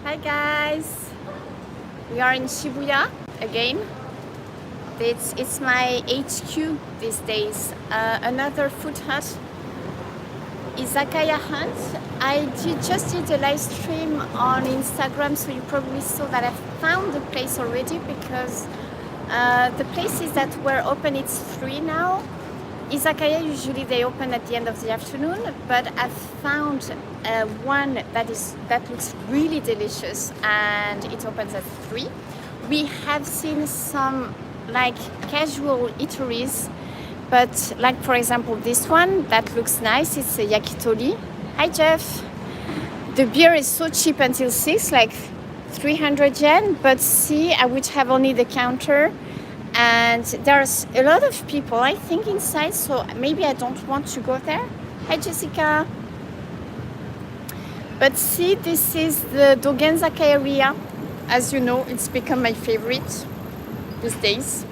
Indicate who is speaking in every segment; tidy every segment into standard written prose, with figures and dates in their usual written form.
Speaker 1: Hi guys, we are in Shibuya again. It's my HQ these days. Another food hut, Izakaya hunt. I just did a live stream on Instagram, so you probably saw that I found the place already because the places that were open, it's 3 now. Izakaya usually they open at the end of the afternoon, but I've found one that looks really delicious and it opens at 3. We have seen some like casual eateries, but like for example this one that looks nice, it's a yakitori. Hi Jeff. The beer is so cheap until 6, like 300 yen, but see, I would have only the counter. And there's a lot of people, I think, inside, so maybe I don't want to go there. Hi, Jessica. But see, this is the Dogenzaka area. As you know, it's become my favorite these days.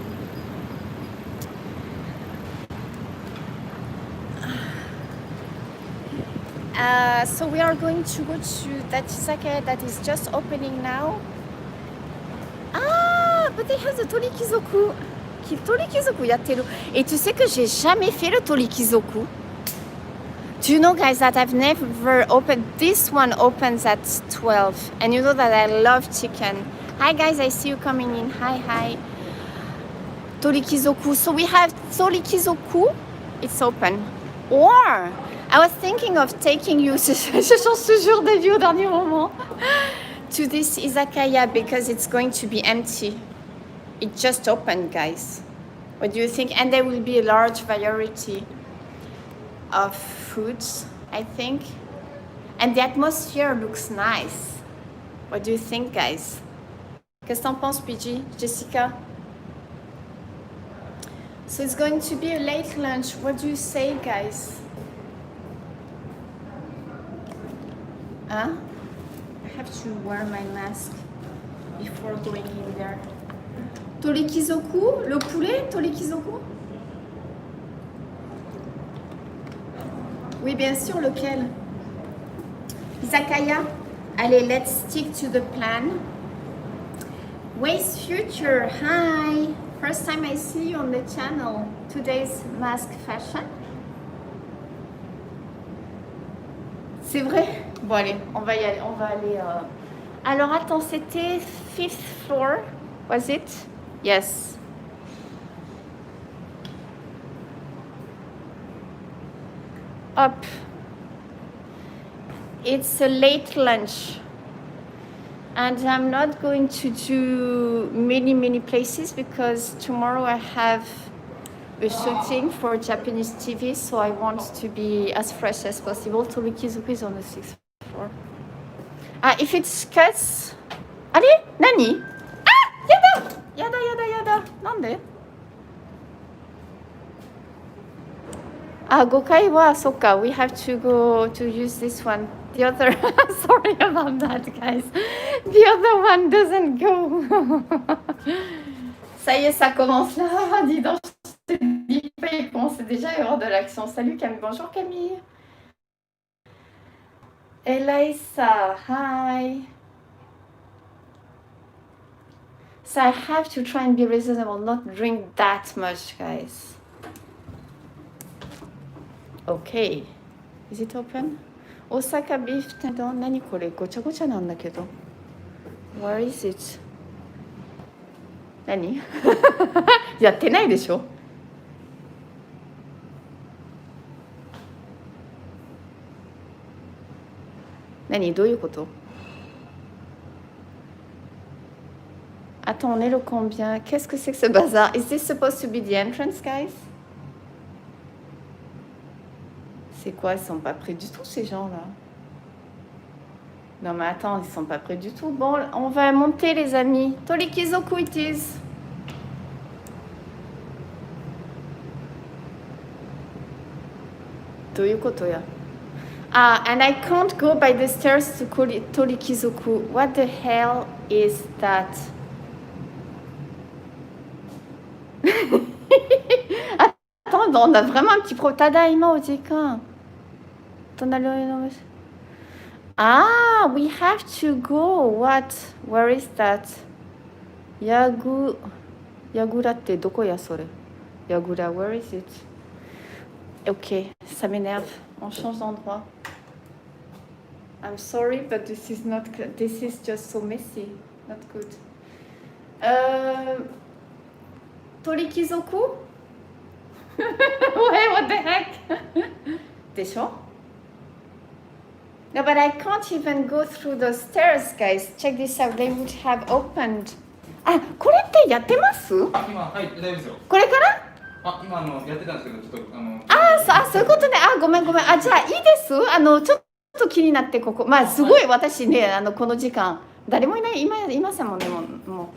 Speaker 1: So we are going to go to that izakaya that is just opening now. But they have the torikizoku. Torikizoku yatteru. Et tu sais que j'ai jamais fait le torikizoku. Do you know, guys, that I've never opened? This one opens at 12. And you know that I love chicken. Hi, guys, I see you coming in. Hi. Torikizoku. So we have torikizoku. It's open. Or, I was thinking of taking you, je change toujours d'avis au dernier moment, to this izakaya because it's going to be empty. It just opened, guys. What do you think? And there will be a large variety of foods, I think. And the atmosphere looks nice. What do you think, guys? Qu'est-ce que t'en penses, PG? Jessica? So it's going to be a late lunch. What do you say, guys? Huh? I have to wear my mask before going in there. Torikizoku, le poulet, torikizoku? Oui, bien sûr, lequel? Izakaya? Allez, let's stick to the plan. Waste Future, hi! First time I see you on the channel. Today's mask fashion. C'est vrai? Bon, allez, on va y aller. On va aller. Alors, attends, c'était 5th floor, was it? Yes. Up. It's a late lunch. And I'm not going to do many places because tomorrow I have a shooting for Japanese TV, so I want to be as fresh as possible. Torikizoku is on the 6th floor. If it's cuts... Allez, Nani? Yada. Nande? Gokai wa, soka. We have to go to use this one. The other... Sorry about that, guys. The other one doesn't go. Ça y est, ça commence là. Dis donc, je te dis pas, il commence déjà à y avoir de l'action. Salut Camille. Bonjour Camille. Elisa, hi. So I have to try and be reasonable, not drink that much, guys. Okay. Is it open? Osaka beef tendon. 何これ？ごちゃごちゃなんだけど。Where is it? 何？やってないでしょ？何？どういうこと？ Attends, on est le combien? Qu'est-ce que c'est que ce bazar? Is this supposed to be the entrance, guys? C'est quoi? Ils sont pas prêts du tout, ces gens-là. Non, mais attends, ils sont pas prêts du tout. Bon, on va monter, les amis. Torikizoku it is. Toyokotoya. And I can't go by the stairs to call it Torikizoku. What the hell is that? Attends, on a vraiment un petit pro. Tadaima, Ojika. Ah, we have to go. What? Where is that? Yagura ってどこやそれ Yagura, where is it? Ok, ça m'énerve. On change d'endroit. I'm sorry, but this is just so messy. Not good. Torikizoku? Wait, what the heck? でしょ? No, but I can't even go through those stairs, guys. Check this out. They would have opened. あ、これってやってます？
Speaker 2: 今、はい、大丈夫ですよ。
Speaker 1: これから？
Speaker 2: 今やってたんですけど、ちょっと
Speaker 1: そういうことね。ごめん。じゃあいいです。ちょっと気になってここ。まあすごい私ね、この時間誰もいない。いませんもんね。も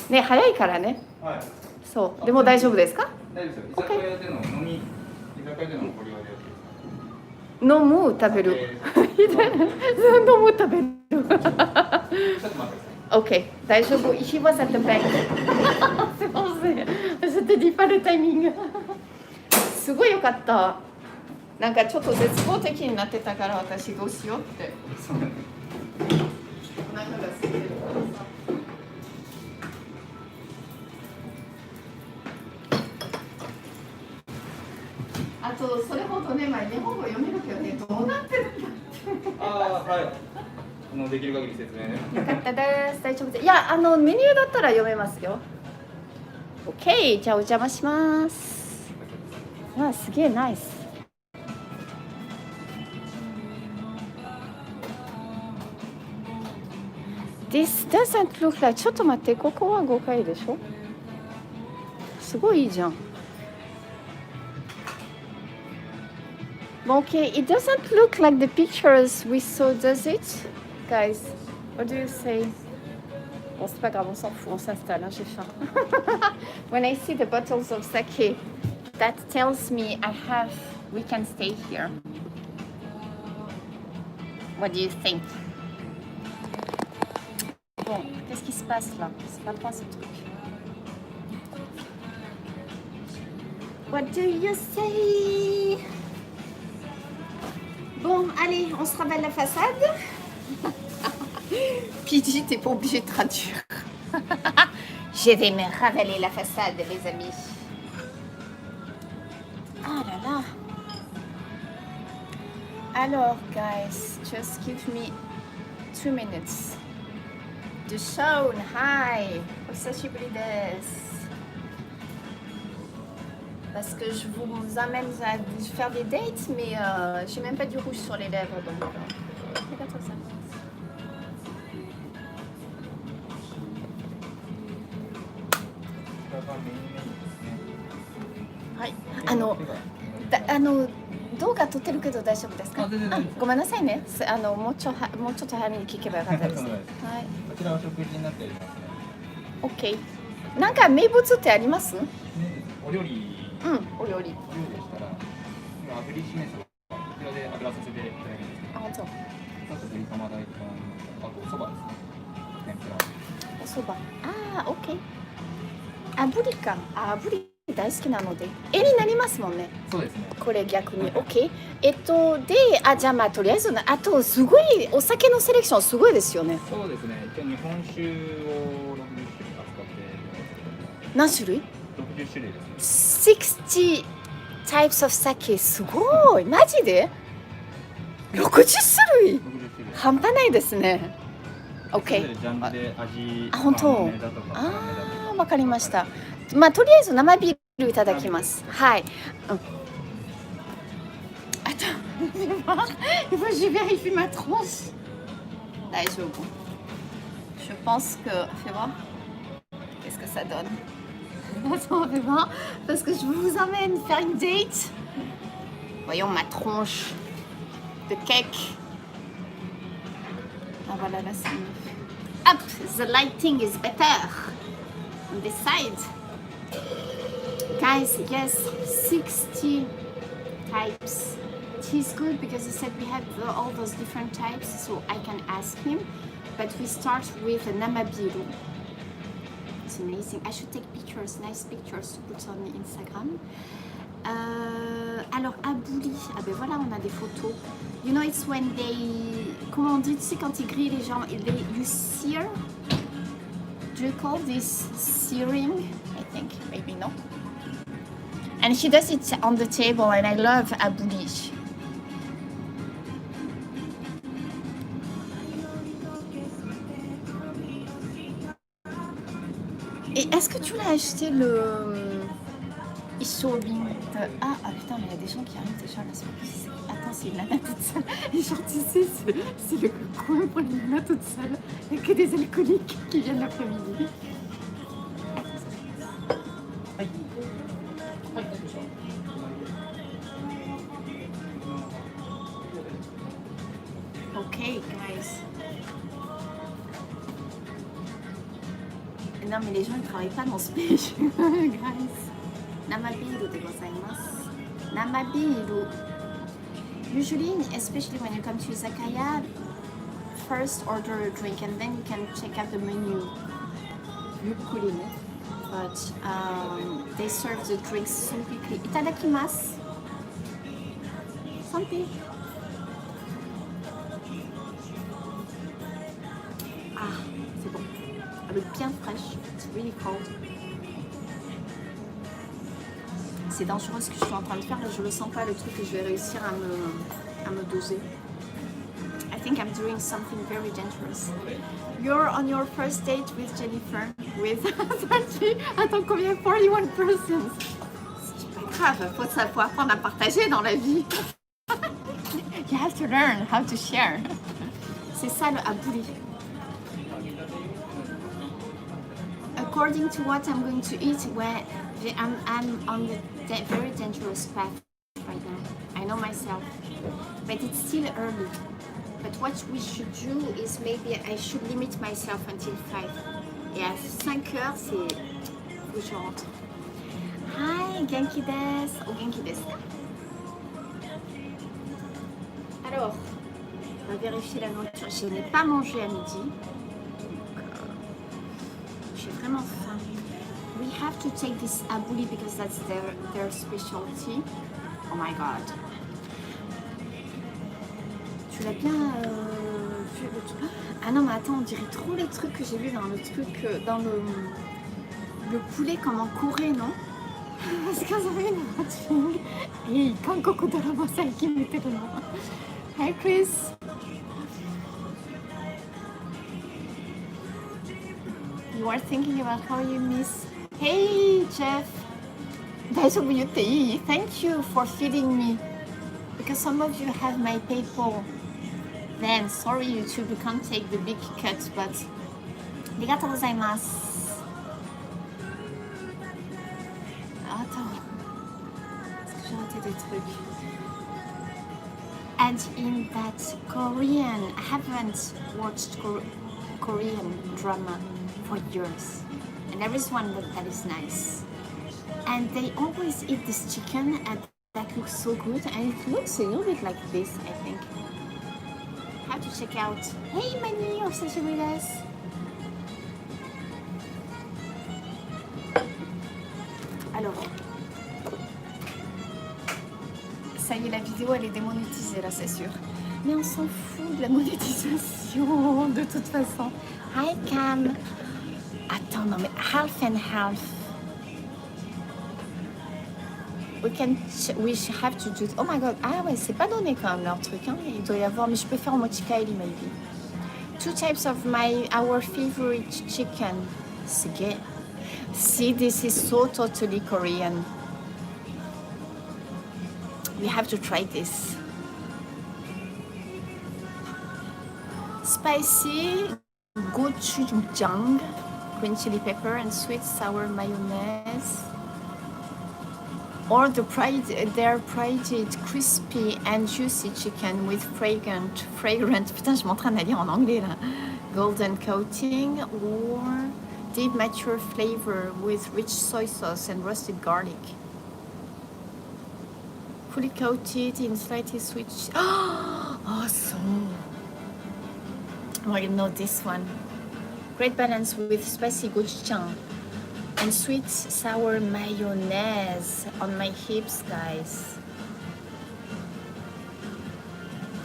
Speaker 1: うね早いからね。
Speaker 2: はい。
Speaker 1: そう。でも大丈夫ですか？
Speaker 2: 大丈夫ですよ。居酒屋でのご利用でやってる。
Speaker 1: 飲む食べる。飲む食べる。
Speaker 2: ちょっと待ってください。
Speaker 1: OK、大丈夫。He was at the back. すいません。Je te dis pas le timing. すごいよかった。なんかちょっと絶望的になってたから私どうしようって。
Speaker 2: そうね。
Speaker 1: お腹が空いてるからさ。あとそれほどね、日本語読めるけどね、どうなってるんだって。
Speaker 2: はい。できる限り説明ね。
Speaker 1: よかったです。大丈夫です。いや、メニューだったら読めますよ。OK、じゃあお邪魔します。すげえナイス。This doesn't look like ちょっと待って、ここは5階でしょ？すごいいいじゃん。Okay, it doesn't look like the pictures we saw, does it? Guys, what do you say? Bon, c'est pas grave, on s'en fout, on s'installe, j'ai faim. When I see the bottles of sake, that tells me we can stay here. What do you think? Bon, qu'est-ce qui se passe là? C'est pas toi ce truc. What do you say? Bon, allez, on se rappelle la façade. PJ, t'es pas obligé de traduire. Je vais me ravaler la façade, les amis. Ah là là. Alors, guys, just give me 2 minutes. Deshita, hi. Osashiburi desu. Parce que je vous amène à faire des dates, mais j'ai même pas du rouge sur les lèvres, donc regarde ça. はい、動画撮ってるけど大丈夫ですか？ごめんなさいね。もうちょっと早めに聞けばよかったです。はい。こ
Speaker 2: ちらは食事になっておりますね。
Speaker 1: OK。なんか名物ってあります？
Speaker 2: お料理。
Speaker 1: お料理。
Speaker 2: お料理でしたら、今炙りしめそば、こちらで炙らさせていただきます。
Speaker 1: あ、本当。
Speaker 2: あとぶりかま大根、あとそばですね。天ぷら。
Speaker 1: おそば。OK。炙りか。炙り大好きなので。絵になりますもんね。
Speaker 2: そうですね。
Speaker 1: これ逆に OK。で、じゃあとりあえずあとすごいお酒のセレクションすごいですよね。
Speaker 2: そうですね。一応日本酒を60種類扱って。
Speaker 1: 何種類
Speaker 2: ？60種類ですね。
Speaker 1: 60 types of sake すごいマジで60種類半端ないですね。 OK。 本当。わかりました。とりあえず生ビールいただきます。はい。Attends, je vérifie ma tronche. 大丈夫。Je pense que fais voir. Qu'est-ce que ça donne? Attends, fais voir. Parce que je vous emmène faire une date. Voyons ma tronche de cake. Voilà, là c'est mieux. Up, the lighting is better on this side. Guys, yes, 60 types. He's good because he said we have all those different types, so I can ask him. But we start with a namabiru. It's amazing. I should take pictures, nice pictures to put on Instagram. Alors, abouli, ah ben voilà, on a des photos. You know, it's when they... Comment on dit, tu sais, quand ils grillent les gens, you sear? Do you call this searing? I think, maybe no. And he does it on the table, and I love abouli. Et est-ce que tu l'as acheté le ichigō de... Ah putain, mais il y a des gens qui arrivent déjà là. Attends, c'est une nana toute seule. Et genre, tu sais, c'est le coin pour les nanas toutes seules. Il n'y a que des alcooliques qui viennent l'après-midi. Ok, guys. Non, mais les gens ne travaillent pas dans ce pays. Guys. Namabiru de gozaimasu. Namabiru. Usually, especially when you come to Izakaya, first order a drink and then you can check out the menu. But they serve the drinks so quickly. Itadakimasu. Something. Ah, c'est bon. Elle est bien fraîche. It's really cold. C'est dangereux ce que je suis en train de faire. Là, je le sens pas le truc et je vais réussir à me doser. I think I'm doing something very dangerous. You're on your first date with Jennifer. With 30. Attends, combien? 41 persons. C'est pas grave. Faut apprendre à partager dans la vie. You have to learn how to share. C'est ça le abouli. According to what I'm going to eat, where I'm on the very dangerous path right now. I know myself, but it's still early. But what we should do is maybe I should limit myself until 5. Et à 5 heures, c'est... Faut que je rentre. Hi, genki desu. Oh, genki desu. Alors, on va vérifier la nourriture. Je n'ai pas mangé à midi. J'ai vraiment faim. We have to take this abouli because that's their specialty. Oh my god. Tu l'as bien vu le truc? Ah non mais attends, on dirait trop les trucs que j'ai vus dans le truc, dans le poulet comme en Corée, non? Parce qu'ils avaient une hot thing. Et Kankoku Dorama Saikin était le nom. Hi Chris. You are thinking about how you miss. Hey Jeff. Thank you for feeding me. Because some of you have my PayPal. Then sorry YouTube, you can't take the big cut, but arigatou gozaimasu. Attends. Est-ce que j'ai raté des trucs? And in that Korean, I haven't watched Korean drama for years. And there is one that is nice. And they always eat this chicken and that looks so good. And it looks a little bit like this, I think. Have to check out. Hey Mani, osashiburi desu. Alors, ça y est, la vidéo elle est démonétisée là, c'est sûr. Mais on s'en fout de la monétisation de toute façon. Hi Cam. Attends, non mais half and half. We have to do... Oh my god, ah ouais, c'est pas donné quand même leur truc, hein. Il doit y avoir, mais je peux faire en mochikaili maybe. 2 types of our favorite chicken. Sige. See, this is so totally Korean. We have to try this. Spicy gochujang, green chili pepper and sweet sour mayonnaise. Or their prided crispy and juicy chicken with fragrant, putain je m'entraîne à lire en anglais là, golden coating, or deep mature flavor with rich soy sauce and roasted garlic. Fully coated in slightly sweet. Oh, awesome! Oh, I know this one. Great balance with spicy gochujang. And sweet sour mayonnaise on my hips, guys.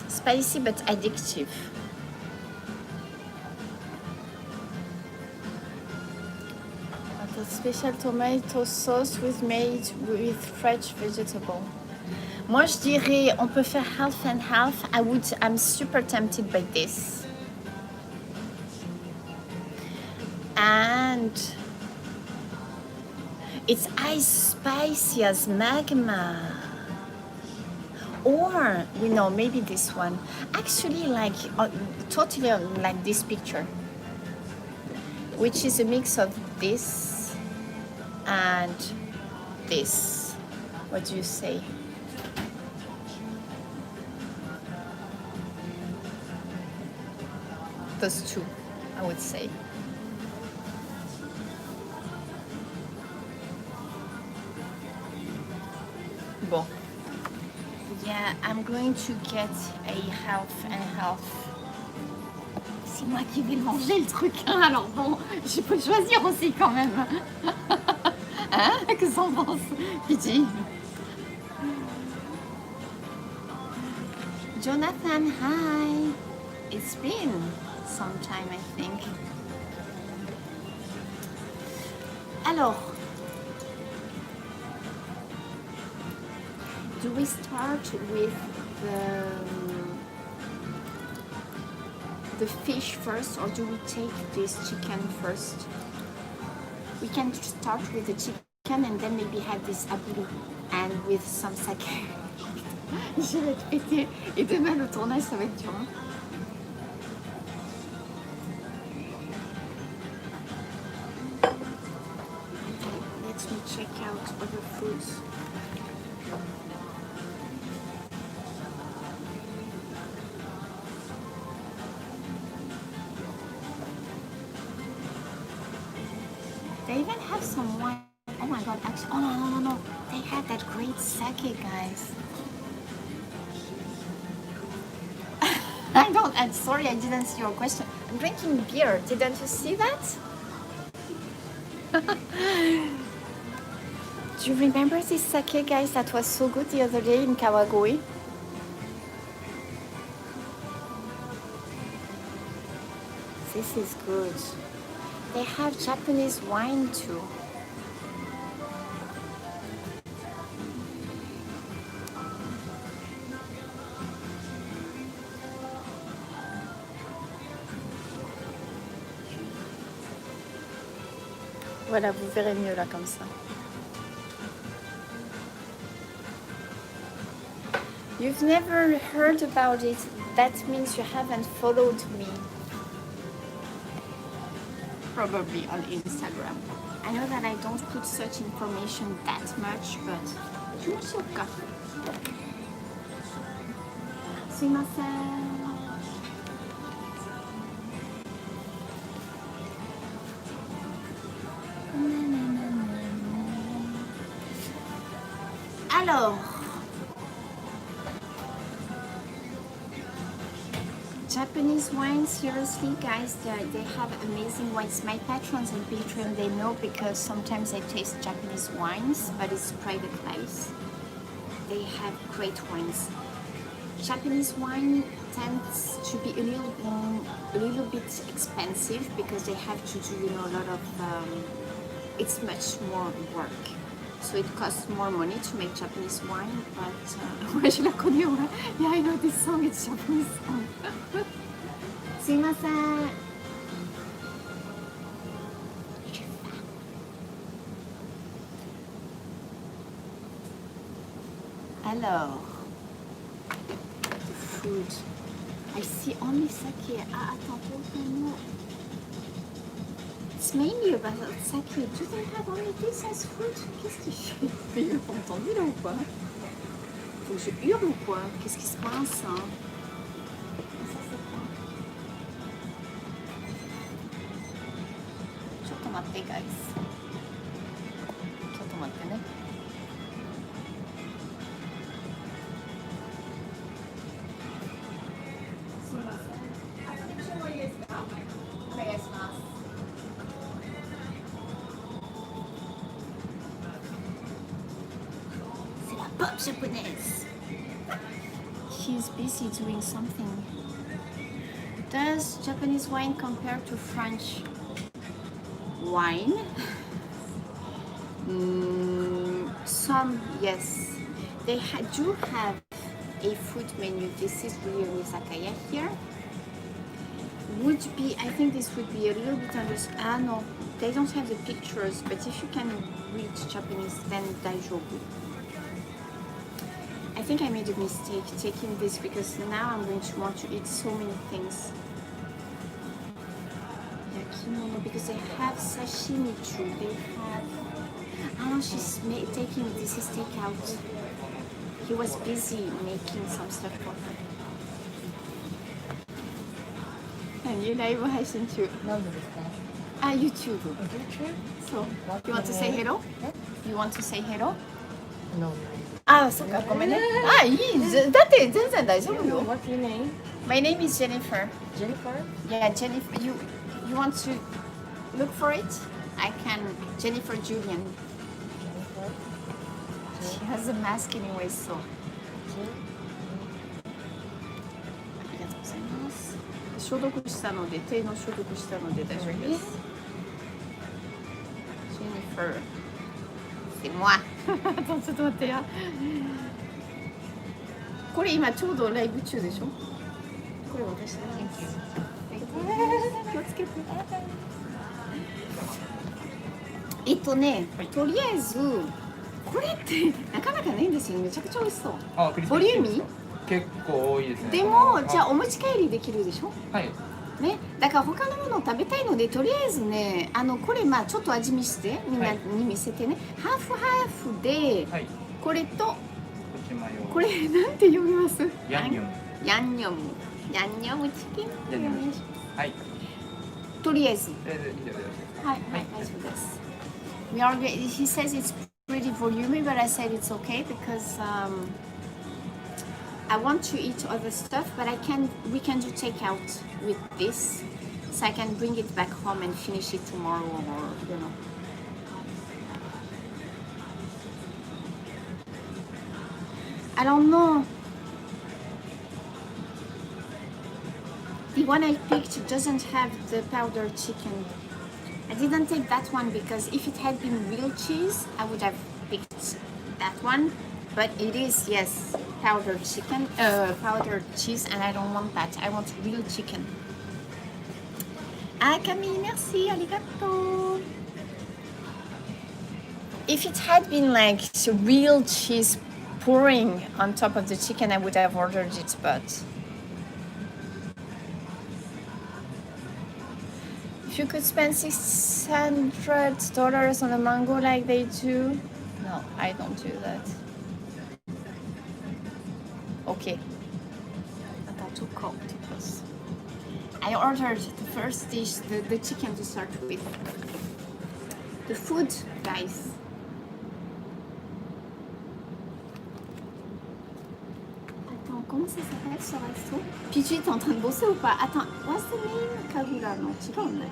Speaker 1: Spicy but addictive. A special tomato sauce made with fresh vegetable. Moi je dirais on peut faire half and half. I'm super tempted by this. And it's as spicy as magma. Or, you know, maybe this one. Actually, like, totally like this picture. Which is a mix of this and this. What do you say? Those two, I would say. Bon. Yeah, I'm going to get a half and half. C'est moi qui vais manger le truc, hein, alors bon, je peux choisir aussi quand même. Hein? Qu'est-ce que t'en penses, Pidgey? Jonathan, hi. It's been some time, I think. Alors, do we start with the fish first, or do we take this chicken first? We can start with the chicken and then maybe have this aburi and with some sake. Je vais te péter. Et demain le tournage ça va être dur. Hein? Let me check out other foods. They even have some wine. Oh my god, actually, oh no. They had that great sake, guys. I'm sorry, I didn't see your question. I'm drinking beer. Didn't you see that? Do you remember this sake, guys, that was so good the other day in Kawagoe? This is good. They have Japanese wine too. Voilà, vous verrez mieux là comme ça. You've never heard about it. That means you haven't followed me. Probably on Instagram. I know that I don't put such information that much, but 行きましょうか。すいません。Alors, Japanese wine, seriously guys, they have amazing wines. My patrons on Patreon, they know because sometimes I taste Japanese wines, but it's private place. They have great wines. Japanese wine tends to be a little bit expensive because they have to do, you know, a lot of, it's much more work. So it costs more money to make Japanese wine, but ouais, je la connais, ouais. Yeah, I know this song, it's Japanese song. すいません。Alors, food. I see only sake. Ah, attends, it's mainly about sake. Do they have only this as food? Qu'est-ce que tu fais? Ils l'ont entendu là ou pas? Faut que je hurle ou quoi? Qu'est-ce qui se passe? Hein? Ça c'est quoi? Chotomate, guys. Chotomate, ne? Pop Japanese. He's busy doing something. Does Japanese wine compare to French wine? Some, yes. They do have a food menu. This is really an izakaya here. Would be, I think this would be a little bit no, they don't have the pictures, but if you can read Japanese, then daijoubu. I think I made a mistake taking this because now I'm going to want to eat so many things. Yakimono, because they have sashimi too. They have. Oh, she's taking this is takeout. He was busy making some stuff for her. And you live配信中。
Speaker 3: 何ですか？
Speaker 1: YouTube.
Speaker 3: YouTube?
Speaker 1: So, you want to say hello? You want to say hello?
Speaker 3: No.
Speaker 1: あ、そっか、ごめんね。あ、いい。だって全然大丈夫よ。
Speaker 3: What's your name?
Speaker 1: My name is Jennifer.
Speaker 3: Jennifer?
Speaker 1: Yeah, Jennifer. You want to look for it? I can. Jennifer Julian.
Speaker 3: Jennifer?
Speaker 1: She has a mask anyway, so. ありがとうございます。消毒したので、手の消毒したので大丈夫です。Jennifer. C'est moi. ちょっと待ってや。これ今ちょうどライブ中でしょ。これ私だね。気をつけて。とりあえずこれってなかなかないんですよ。めちゃくちゃ美味しそう。
Speaker 2: あ、クリスピー
Speaker 1: ボリューミー？
Speaker 2: 結構多いですね。
Speaker 1: でもじゃあお持ち帰りできるでしょ。
Speaker 2: はい。
Speaker 1: ね、だから他のものを食べたいのでとりあえずね、これまあちょっと味見してみんなに見せてね、ハーフハーフで、
Speaker 2: はい、
Speaker 1: これとこ
Speaker 2: れ
Speaker 1: れなんて読みます？
Speaker 2: ヤンニョム。
Speaker 1: ヤンニョム。ヤンニョムチキン。
Speaker 2: ヤンニョム。はい。
Speaker 1: とりあえず。
Speaker 2: 以上でよろしいですか？
Speaker 1: はい、はい、大丈夫です。We are. He says it's pretty voluminous, but I said it's okay because I want to eat other stuff, but we can do takeout with this, so I can bring it back home and finish it tomorrow, or you know. I don't know. The one I picked doesn't have the powdered chicken. I didn't take that one because if it had been real cheese, I would have picked that one. But it is, yes, powdered chicken, powdered cheese, and I don't want that. I want real chicken. Ah, Camille, merci, arigato. If it had been like real cheese pouring on top of the chicken, I would have ordered it, but if you could spend $600 on a mango like they do, no, I don't do that. Okay. Not too cold because I ordered the first dish, the chicken to start with. The food, guys. Attends, comment ça s'appelle ce resto? Pichi, t'es en train de bosser ou pas? Attends, what's the name? Kagura, non, tu vois, non.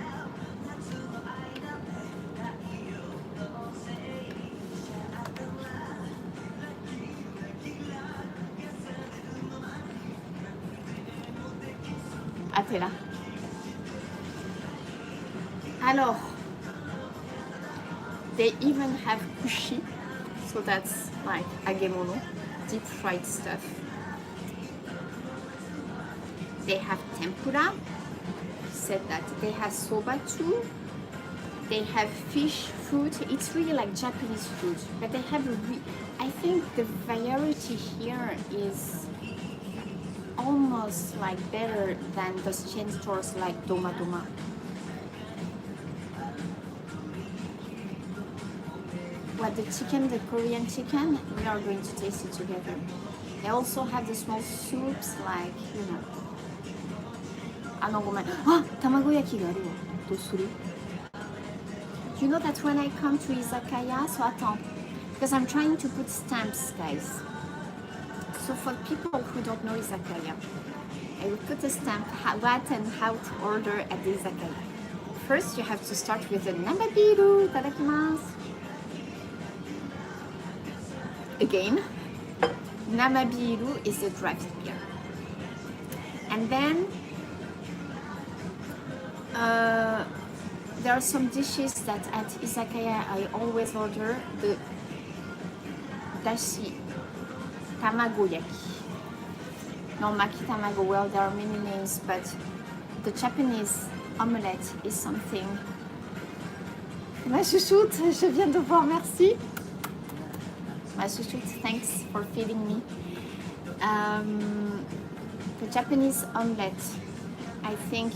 Speaker 1: Ah, t'es là. Alors, they even have kushi, so that's like agemono, deep fried stuff. They have tempura, said that. They have soba too. They have fish food. It's really like Japanese food, but they have I think the variety here is almost like better than those chain stores like Doma Doma. What the chicken, the Korean chicken, we are going to taste it together. They also have the small soups like, you know. ごめん。あ、卵焼きがあるわ。どうする? You know that when I come to Izakaya, so attends, because I'm trying to put stamps, guys. So for people who don't know Izakaya, I will put a stamp what and how to order at the Izakaya. First, you have to start with the namabiru. Itadakimasu. Again, Namabiru is the draft beer. And then there are some dishes that at Izakaya I always order, the dashi tamagoyaki. No, maki tamago, well, there are many names, but the Japanese omelette is something. Ma chouchoute, je viens de voir, merci. Ma chouchoute, thanks for feeding me. The Japanese omelette, I think,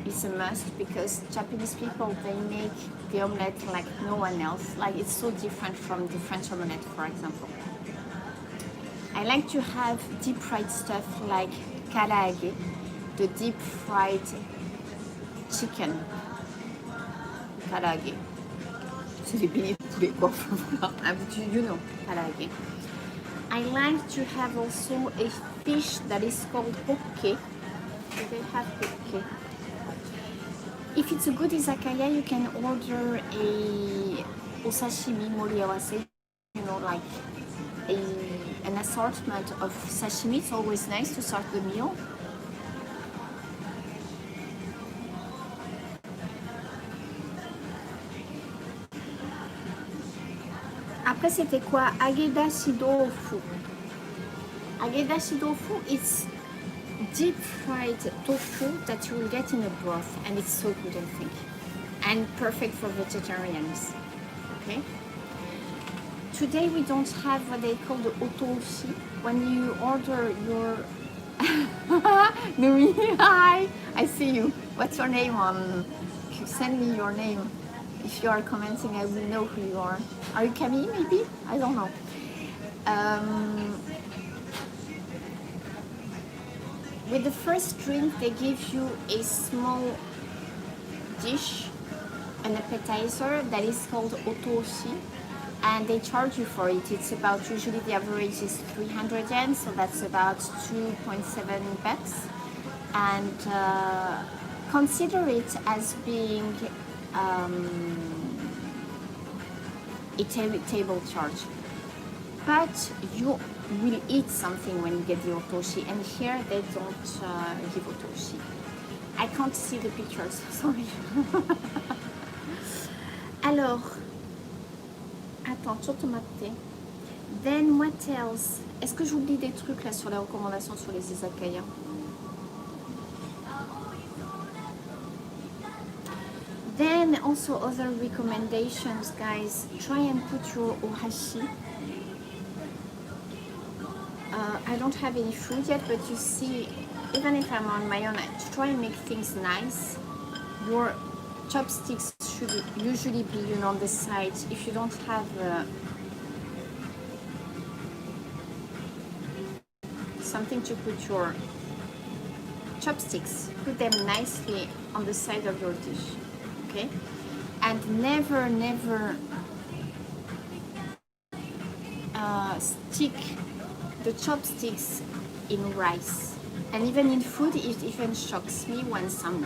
Speaker 1: is a must because Japanese people, they make the omelette like no one else. Like it's so different from the French omelette, for example. I like to have deep fried stuff like karaage, the deep fried chicken. Karaage. C'est les beignets de poulet quoi. You know, karaage. I like to have also a fish that is called hokke. Do they have hokke? If it's a good izakaya, you can order a osashimi moriawase, you know, like an assortment of sashimi. It's always nice to start the meal. Après, c'était quoi? Agedashi tofu. Agedashi tofu, it's deep fried tofu that you will get in a broth, and it's so good, I think, and perfect for vegetarians. Okay. Today we don't have what they call the otoshi. When you order your Numi, hi, I see you. What's your name on? Send me your name. If you are commenting, I will know who you are. Are you Camille, maybe? I don't know. With the first drink, they give you a small dish, an appetizer that is called otoshi, and they charge you for it. It's about, usually the average is 300 yen, so that's about 2.7 bucks. And consider it as being a table charge. But you will eat something when you get the otoshi, and here they don't give otoshi. I can't see the pictures, sorry. Alors, attends, chotomate. Then what else? Est-ce que j'oublie des trucs là sur les recommandations sur les izakaya? Then also other recommendations, guys. Try and put your ohashi. I don't have any food yet, but you see, even if I'm on my own, I try and make things nice. Your chopsticks should usually be, you know, on the side. If you don't have something to put your chopsticks, put them nicely on the side of your dish, okay? And never stick the chopsticks in rice. And even in food, it even shocks me when some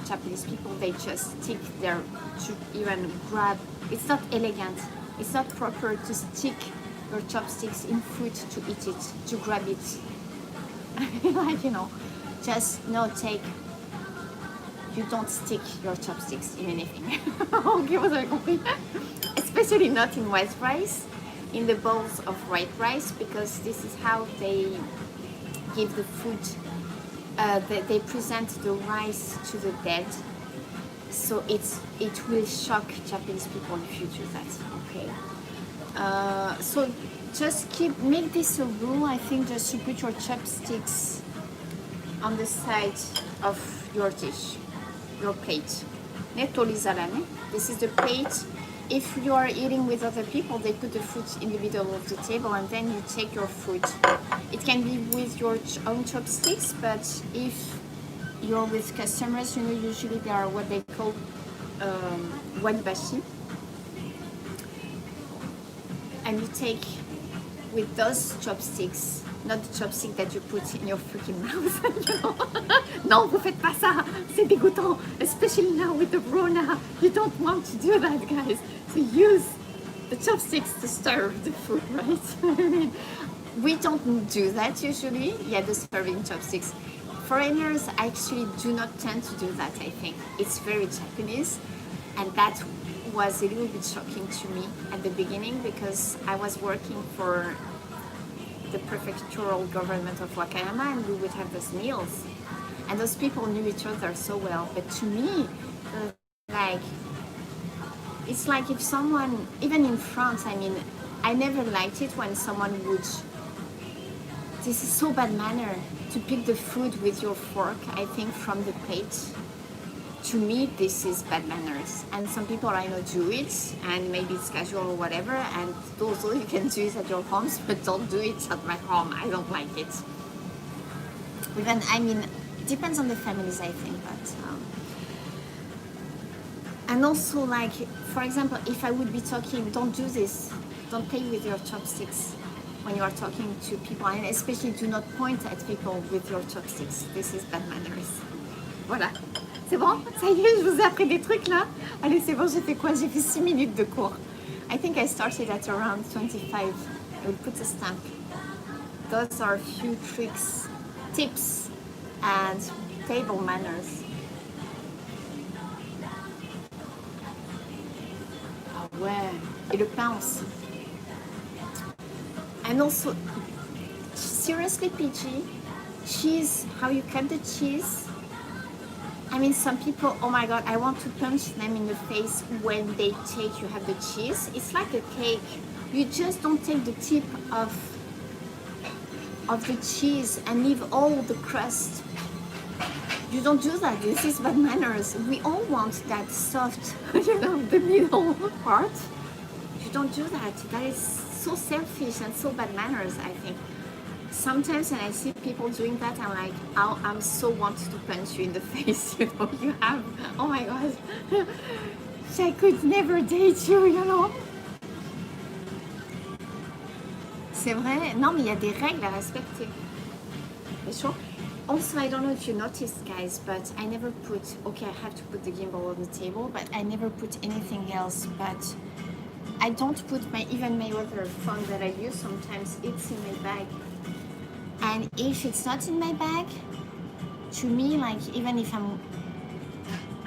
Speaker 1: Japanese people, they just stick their, to even grab, it's not elegant, it's not proper to stick your chopsticks in food to eat it, to grab it. Like, you know, just no, take, you don't stick your chopsticks in anything. Okay, vous avez compris? Especially not in white rice, in the bowls of white rice, because this is how they give the food, they present the rice to the dead. So it will shock Japanese people if you do that, okay? So just make this a rule, I think, just to put your chopsticks on the side of your dish, your plate. This is the plate. If you are eating with other people, they put the food in the middle of the table and then you take your food. It can be with your own chopsticks, but if you're with customers, you know, usually they are what they call wanibashi. And you take with those chopsticks, not the chopstick that you put in your freaking mouth, you know. Non, vous faites pas ça, c'est dégoûtant, especially now with the Rona. You don't want to do that, guys. So use the chopsticks to stir the food, right? I mean, we don't do that usually. Yeah, the serving chopsticks. Foreigners actually do not tend to do that, I think. It's very Japanese, and that was a little bit shocking to me at the beginning because I was working for the prefectural government of Wakayama and we would have those meals. And those people knew each other so well. But to me, like, it's like if someone, even in France, I mean, I never liked it when someone would, this is so bad manner, to pick the food with your fork, I think, from the plate. To me, this is bad manners. And some people I know do it, and maybe it's casual or whatever, and also you can do it at your homes, but don't do it at my home. I don't like it. Even, I mean, it depends on the families, I think, but... and also, like, for example, if I would be talking, don't do this. Don't play with your chopsticks when you are talking to people, and especially do not point at people with your chopsticks. This is bad manners. Voilà. C'est bon? Ça y est, je vous ai appris des trucs là? Allez, c'est bon, j'ai fait quoi? J'ai fait 6 minutes de cours. I think I started at around 25. I will put a stamp. Those are a few tricks, tips, and table manners. Ah ouais, et le pain aussi. And also, seriously, PG, cheese, how you cut the cheese. I mean, some people, oh my god, I want to punch them in the face when they take, you have the cheese. It's like a cake. You just don't take the tip of the cheese and leave all the crust. You don't do that. This is bad manners. We all want that soft, you know, the middle part. You don't do that. That is so selfish and so bad manners, I think. Sometimes when I see people doing that, I'm like, oh, I'm so wanted to punch you in the face, you know, you have, oh my god, I could never date you, you know. C'est vrai, non mais il y a des règles à respecter. C'est chaud. Also, I don't know if you noticed, guys, but I never put, okay, I have to put the gimbal on the table, but I never put anything else, but I don't put even my other phone that I use sometimes, it's in my bag. And if it's not in my bag, to me, like, even if I'm,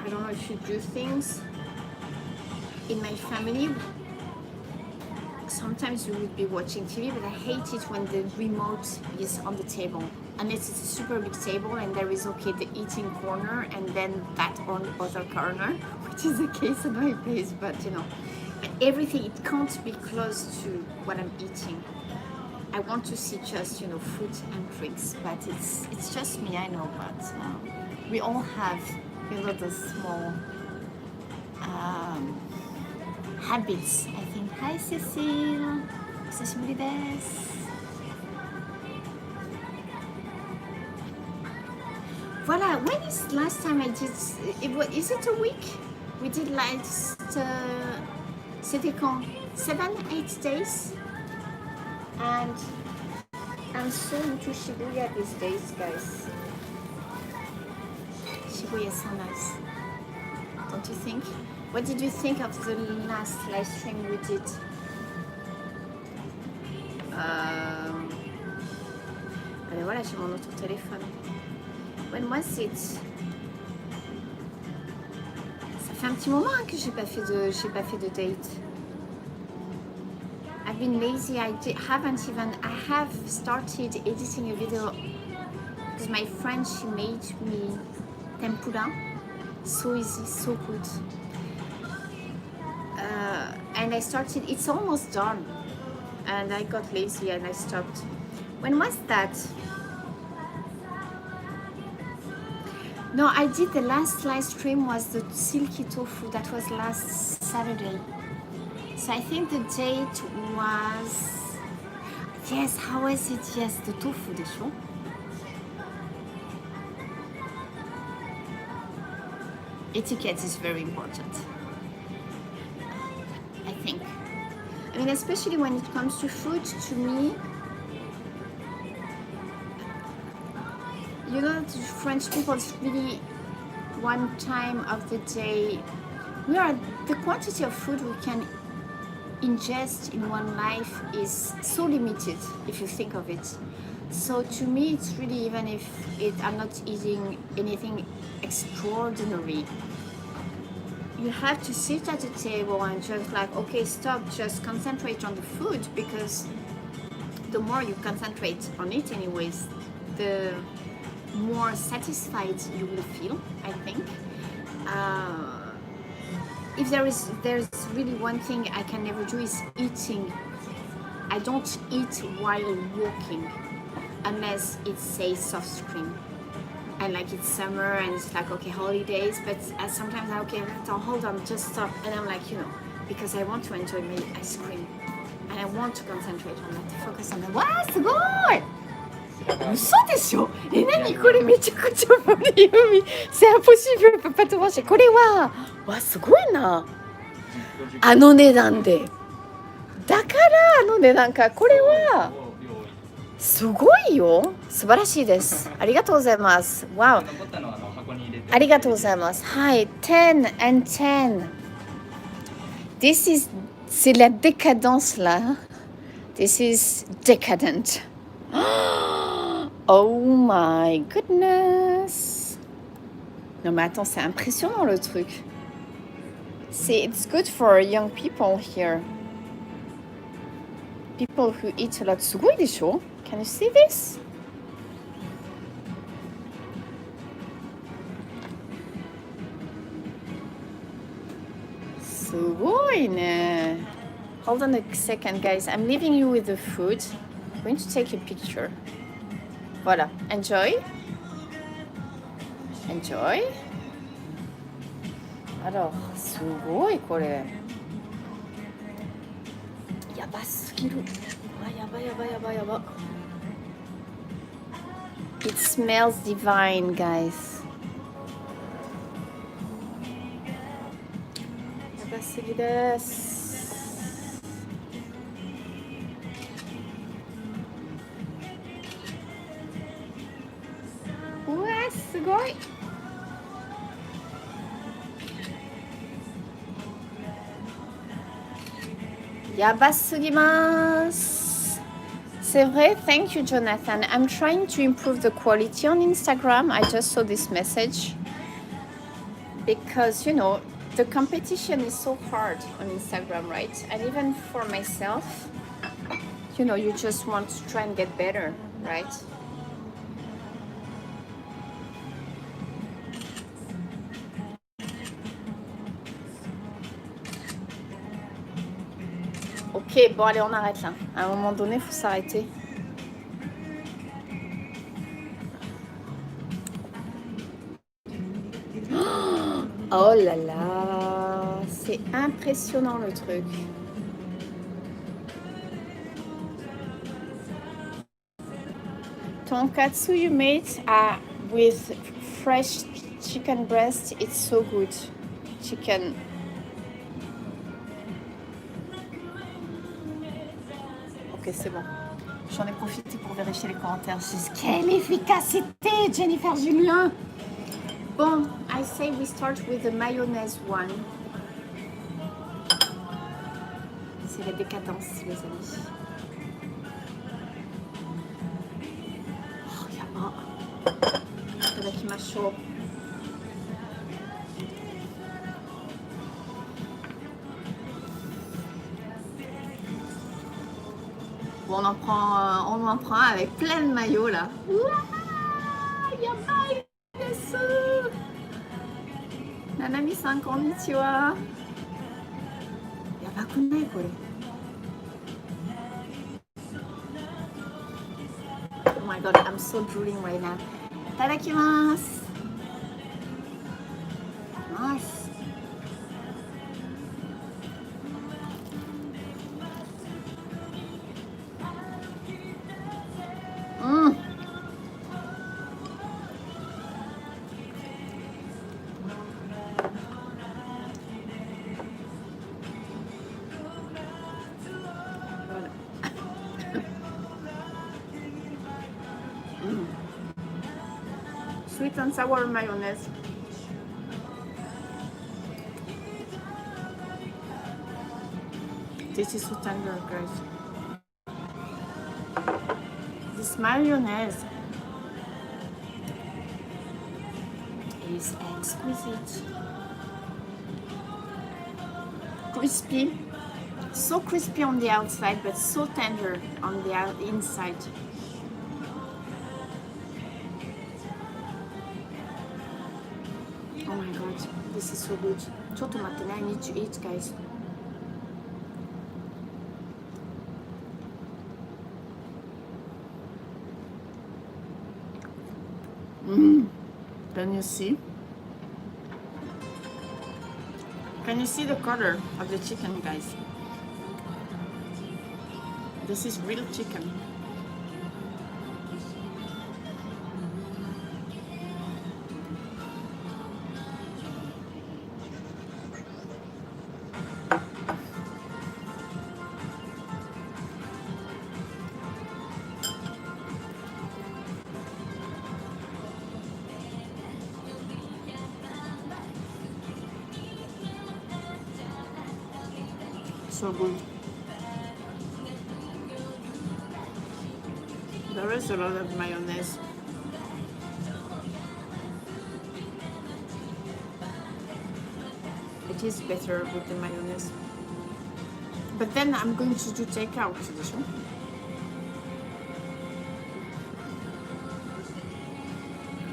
Speaker 1: I don't know if you do things in my family, sometimes you would be watching TV, but I hate it when the remote is on the table. Unless it's a super big table and there is, okay, the eating corner and then that on the other corner, which is the case in my place, but you know, but everything, it can't be close to what I'm eating. I want to see just, you know, food and drinks, but it's just me, I know, but we all have, you know, the small habits, I think. Hi, Cecile. 久しぶりです. Voilà, when is the last time I did, is it a week? We did last, c'était quand? 7-8 days? And I'm so into Shibuya these days, guys. Shibuya is so nice. Don't you think? What did you think of the last live stream we did? Allez, voilà, j'ai mon autre téléphone. When was it? Ça fait un petit moment hein, que j'ai pas fait de date. I've been lazy. I have started editing a video because my friend, she made me tempura. So easy, so good. And I started, it's almost done. And I got lazy and I stopped. When was that? No, I did the last live stream was the silky tofu. That was last Saturday. So I think the date was, yes, how was it? Yes, the tofu, the show. Etiquette is very important, I think. I mean, especially when it comes to food, to me, you know, French people, it's really one time of the day, the quantity of food we can ingest in one life is so limited if you think of it. So to me, it's really, even if I'm not eating anything extraordinary, you have to sit at a table and just like, okay, stop, just concentrate on the food, because the more you concentrate on it anyways, the more satisfied you will feel, I think. If there's really one thing I can never do is eating. I don't eat while walking unless it says soft cream. And like it's summer and it's like, okay, holidays, but sometimes okay, hold on, just stop. And I'm like, because I want to enjoy my ice cream and I want to concentrate on that, focus on that. Wow, すごい! 嘘でしょ？何これめちゃくちゃボリューミー。C'est impossible, je peux pas te manger. これは、わ、すごいな。あの値段で。だからあの値段か。これはすごいよ。素晴らしいです。ありがとうございます。わお。ありがとうございます。はい。10 and 10. C'est la décadence là. This is decadent. Oh my goodness. Non mais attends, c'est impressionnant le truc. It's good for young people here. People who eat a lot. すごいでしょ? Can you see this?すごいね. Hold on a second, guys. I'm leaving you with the food. I'm going to take a picture. Voilà. Enjoy. Enjoy. Alors, すごいこれ。やばすぎる。あ、やばいやばいやばいやば。It smells divine, guys. やばすぎです。うわ、すごい。やばすぎます。C'est vrai, thank you, Jonathan. I'm trying to improve the quality on Instagram. I just saw this message. Because, the competition is so hard on Instagram, right? And even for myself, you just want to try and get better, right? Ok, bon allez, on arrête là. À un moment donné, il faut s'arrêter. Oh là là, c'est impressionnant le truc. Tonkatsu you made with fresh chicken breast, it's so good. Chicken. Ok, c'est bon. J'en ai profité pour vérifier les commentaires. Je dis, quelle efficacité, Jennifer Julien! Bon, I say we start with the mayonnaise one. C'est la décadence, les amis. Oh, yaba. Itadakimasu. Bon, on en prend un avec plein de maillots là. Ouah, yaba, desu. Nanami-san, konnichiwa. Yabakunai kore. Oh my god, I'm so drooling right now. Itadakimasu. Nice. Sweet and sour mayonnaise. This is so tender, guys. This mayonnaise is exquisite. Crispy. So crispy on the outside, but so tender on the inside. Oh my god, this is so good. ちょっと待ってね、I need to eat, guys. Can you see? Can you see the color of the chicken, guys? This is real chicken. So good. There is a lot of mayonnaise. It is better with the mayonnaise. But then I'm going to do takeout edition.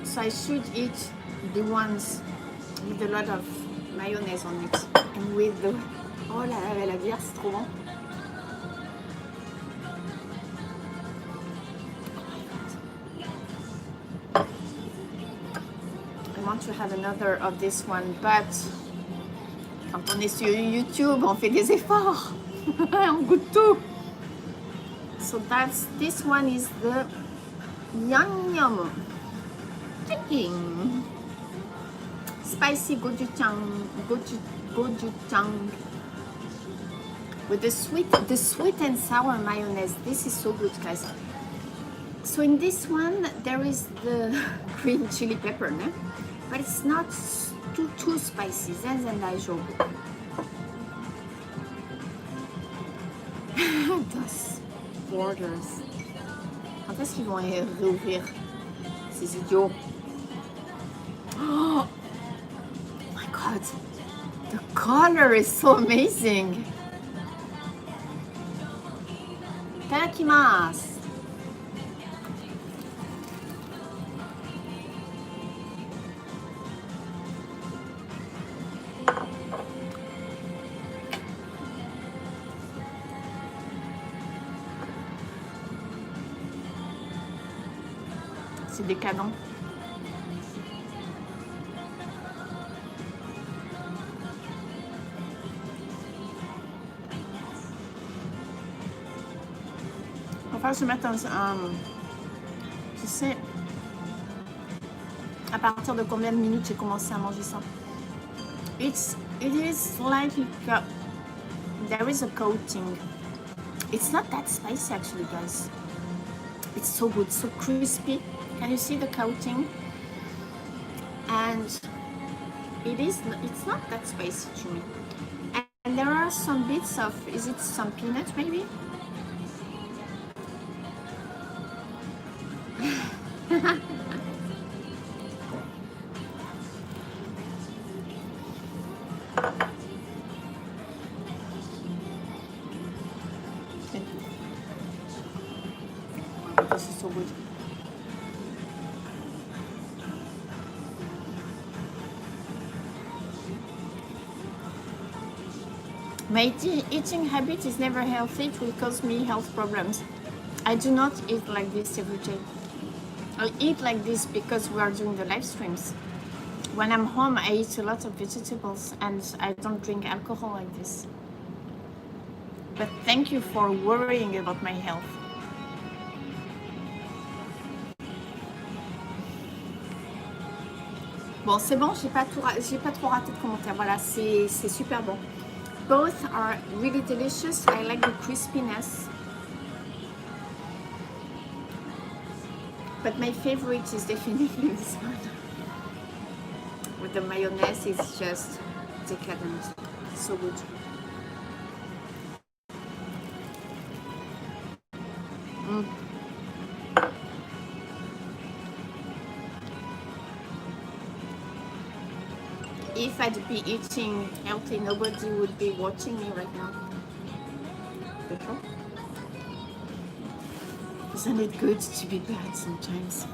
Speaker 1: So I should eat the ones with a lot of mayonnaise on it. And with the... Oh là là, la bière, c'est trop bon. I want to have another of this one, but quand on est sur YouTube, on fait des efforts. On goûte tout. So this one is the Yum chicken. Spicy gochujang. With the sweet and sour mayonnaise. This is so good, guys. So in this one there is the green chili pepper, no? But it's not too spicy. Zenzen Those borders. Quand est-ce qu'ils vont réouvrir ces idiots? Oh my god, the color is so amazing. Itadakimasu. C'est décadent. On va se mettre tu sais, à partir de combien de minutes j'ai commencé à manger ça? It is like there is a coating. It's not that spicy actually, guys. It's so good, so crispy. Can you see the coating? And it's not that spicy to me. And there are some bits of, is it some peanut maybe? This is so good. My eating habit is never healthy. It will cause me health problems. I do not eat like this every day. I eat like this because we are doing the live streams. When I'm home, I eat a lot of vegetables and I don't drink alcohol like this. But thank you for worrying about my health. Bon, c'est bon, j'ai pas trop raté de commentaires. Voilà, c'est super bon. Both are really delicious. I like the crispiness. But my favorite is definitely this one. With the mayonnaise, it's just decadent. So good. Mm. If I'd be eating healthy, nobody would be watching me right now. For sure. Isn't it good to be bad sometimes?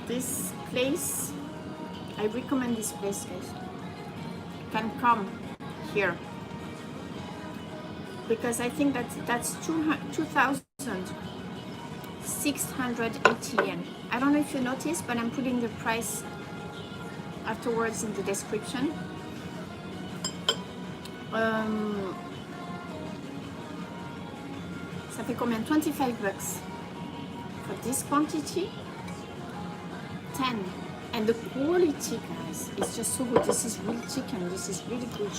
Speaker 1: This place, I recommend this place, guys. You can come here because I think that's 2,680 yen. I don't know if you noticed, but I'm putting the price afterwards in the description. Ça fait combien? 25 bucks for this quantity. 10. And the quality, guys, is just so good. This is real chicken. This is really good.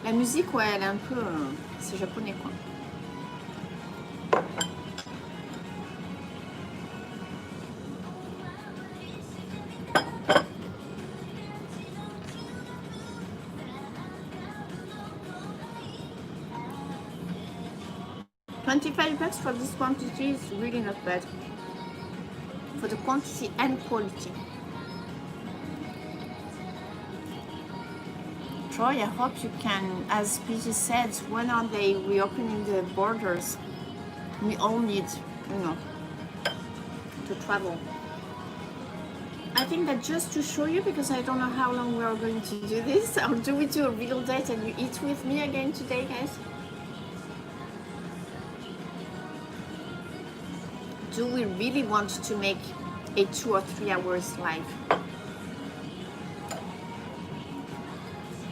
Speaker 1: La musique, ouais, elle est un peu... c'est japonais, quoi. $25 for this quantity is really not bad. For the quantity and quality. Troy, I hope you can, as PG said, when are they reopening the borders? We all need, you know, to travel. I think that just to show you, because I don't know how long we are going to do this, or do we do a real date and you eat with me again today, guys? Do we really want to make a 2 or 3 hours live?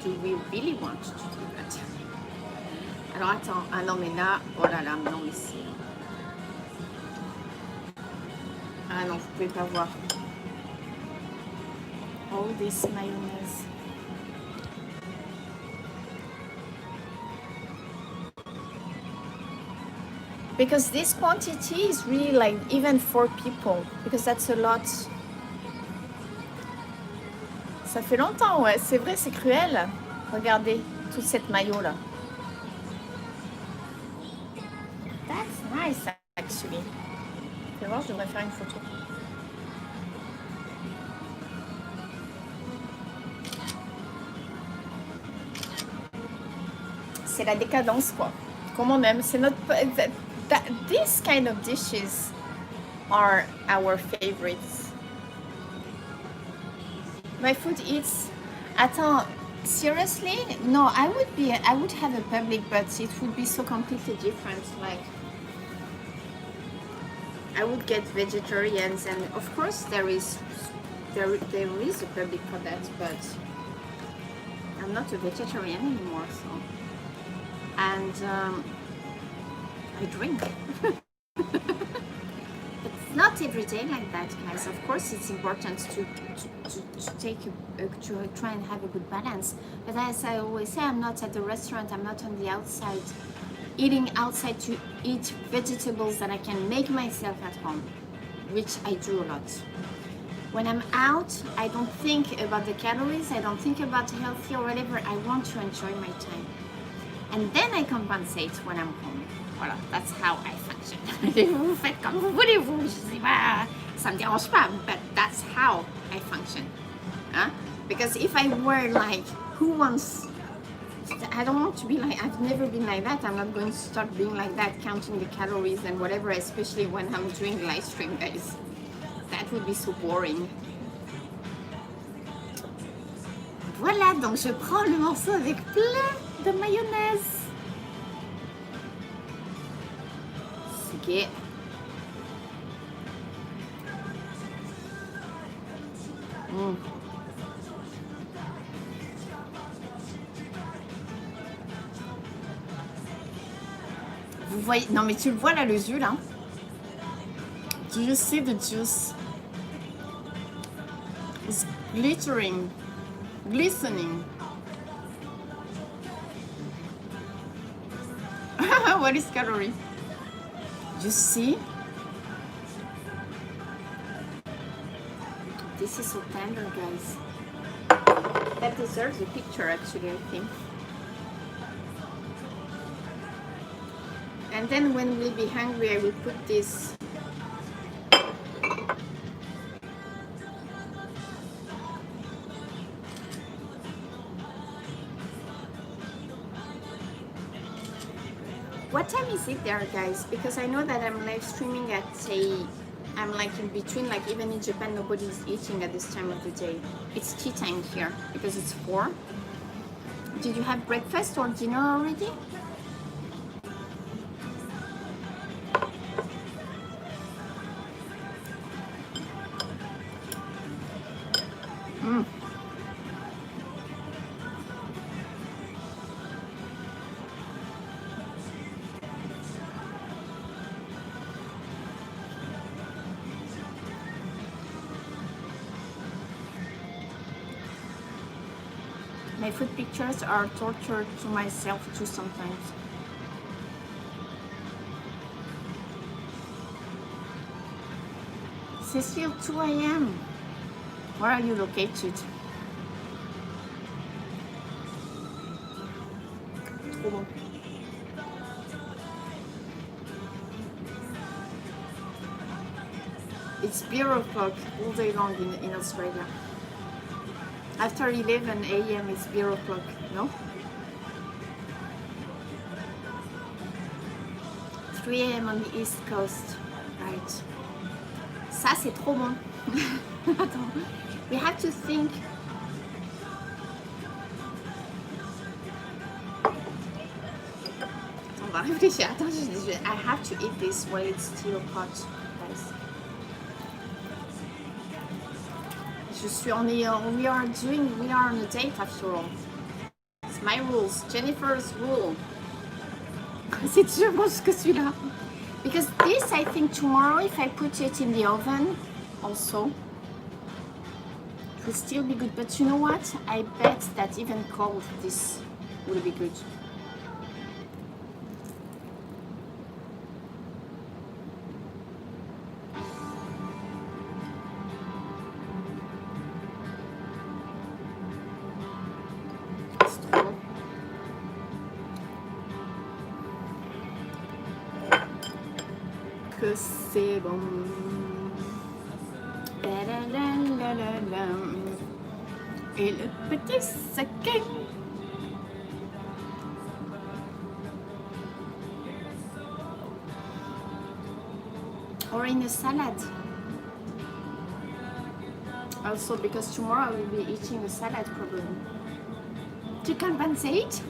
Speaker 1: Do we really want to do that? Alors attends, ah non mais là, oh là là, non mais c'est... Ah non, vous pouvez pas voir. All this mayonnaise. Because this quantity is really like even 4 people, because that's a lot. Ça fait longtemps, ouais, c'est vrai, c'est cruel. Regardez toute cette mayo là. That's nice actually. Fais voir, je devrais faire une photo. C'est la décadence quoi. Comme on aime, c'est notre... These kind of dishes are our favorites. My food eats... Attends, seriously? No, I would have a public, but it would be so completely different. Like, I would get vegetarians, and of course there is a public for that, but I'm not a vegetarian anymore, so... And I drink. It's not every day like that, guys. Of course, it's important to try and have a good balance. But as I always say, I'm not at the restaurant. I'm not on the outside, eating outside to eat vegetables that I can make myself at home, which I do a lot. When I'm out, I don't think about the calories. I don't think about healthy or whatever. I want to enjoy my time. And then I compensate when I'm home. Voilà, that's how I function. Vous faites comme vous voulez, vous. Je sais pas, ça me dérange pas, but that's how I function. Huh? Because if I were like, who wants... I don't want to be like... I've never been like that. I'm not going to start being like that, counting the calories and whatever, especially when I'm doing live stream, guys. That would be so boring. Voilà, donc je prends le morceau avec plein de mayonnaise. Ok. Vous voyez, non mais tu le vois là, le jus là. Do you see the juice? It's glittering, glistening. What is calorie? You see? this is so tender, guys. That deserves a picture, actually, I think. And then when we'll be hungry, I will put this. What time is it there, guys? Because I know that I'm live streaming at I'm like in between, like even in Japan nobody is eating at this time of the day. It's tea time here because it's 4. Did you have breakfast or dinner already? My food pictures are torture to myself too sometimes. Cecile, 2 a.m. Where are you located? Trop bon. It's beer o'clock all day long in Australia. After 11 a.m. it's beer o'clock, no? 3 a.m. on the East Coast, right? Ça c'est trop bon. Attends, we have to think. On va réfléchir. Attends, I have to eat this while it's still hot, guys. We are on a date after all. It's my rules, Jennifer's rule. C'est sûr, moi ce que celui-là. Because this, I think tomorrow, if I put it in the oven, also, it will still be good. But you know what? I bet that even cold, this will be good. Que c'est bon. Et le petit saké. Or in a salad. Also because tomorrow I will be eating a salad probably. To compensate,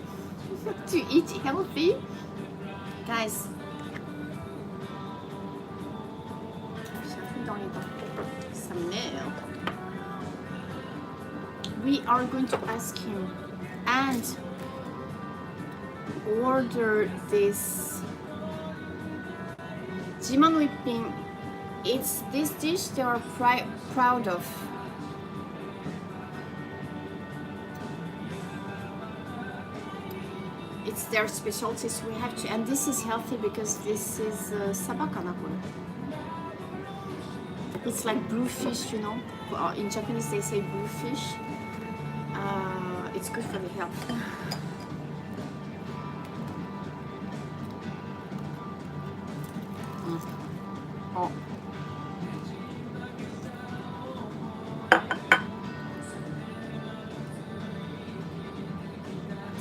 Speaker 1: to eat healthy. Guys. We are going to ask him and order this Jiman whipping. It's this dish they are proud of. It's their specialty, so we have to, and this is healthy because this is sabakana. It's like blue fish, you know. In Japanese they say blue fish. It's good for the health. Oh.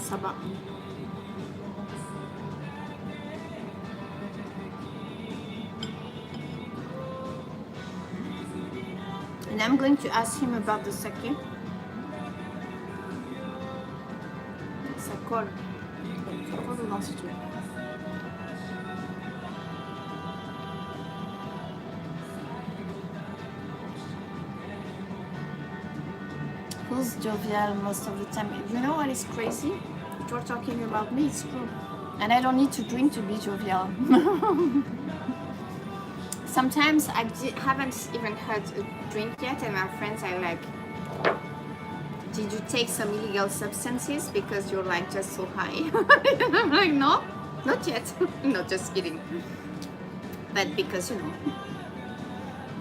Speaker 1: Saba. And I'm going to ask him about the sake. Ça colle. Ça colle dedans si tu veux. Who's jovial most of the time? You know what is crazy? If you're talking about me, it's true. And I don't need to drink to be jovial. Sometimes I haven't even had a drink yet, and my friends are like, did you take some illegal substances because you're like just so high? And I'm like, no, not yet. No, just kidding. But because, you know,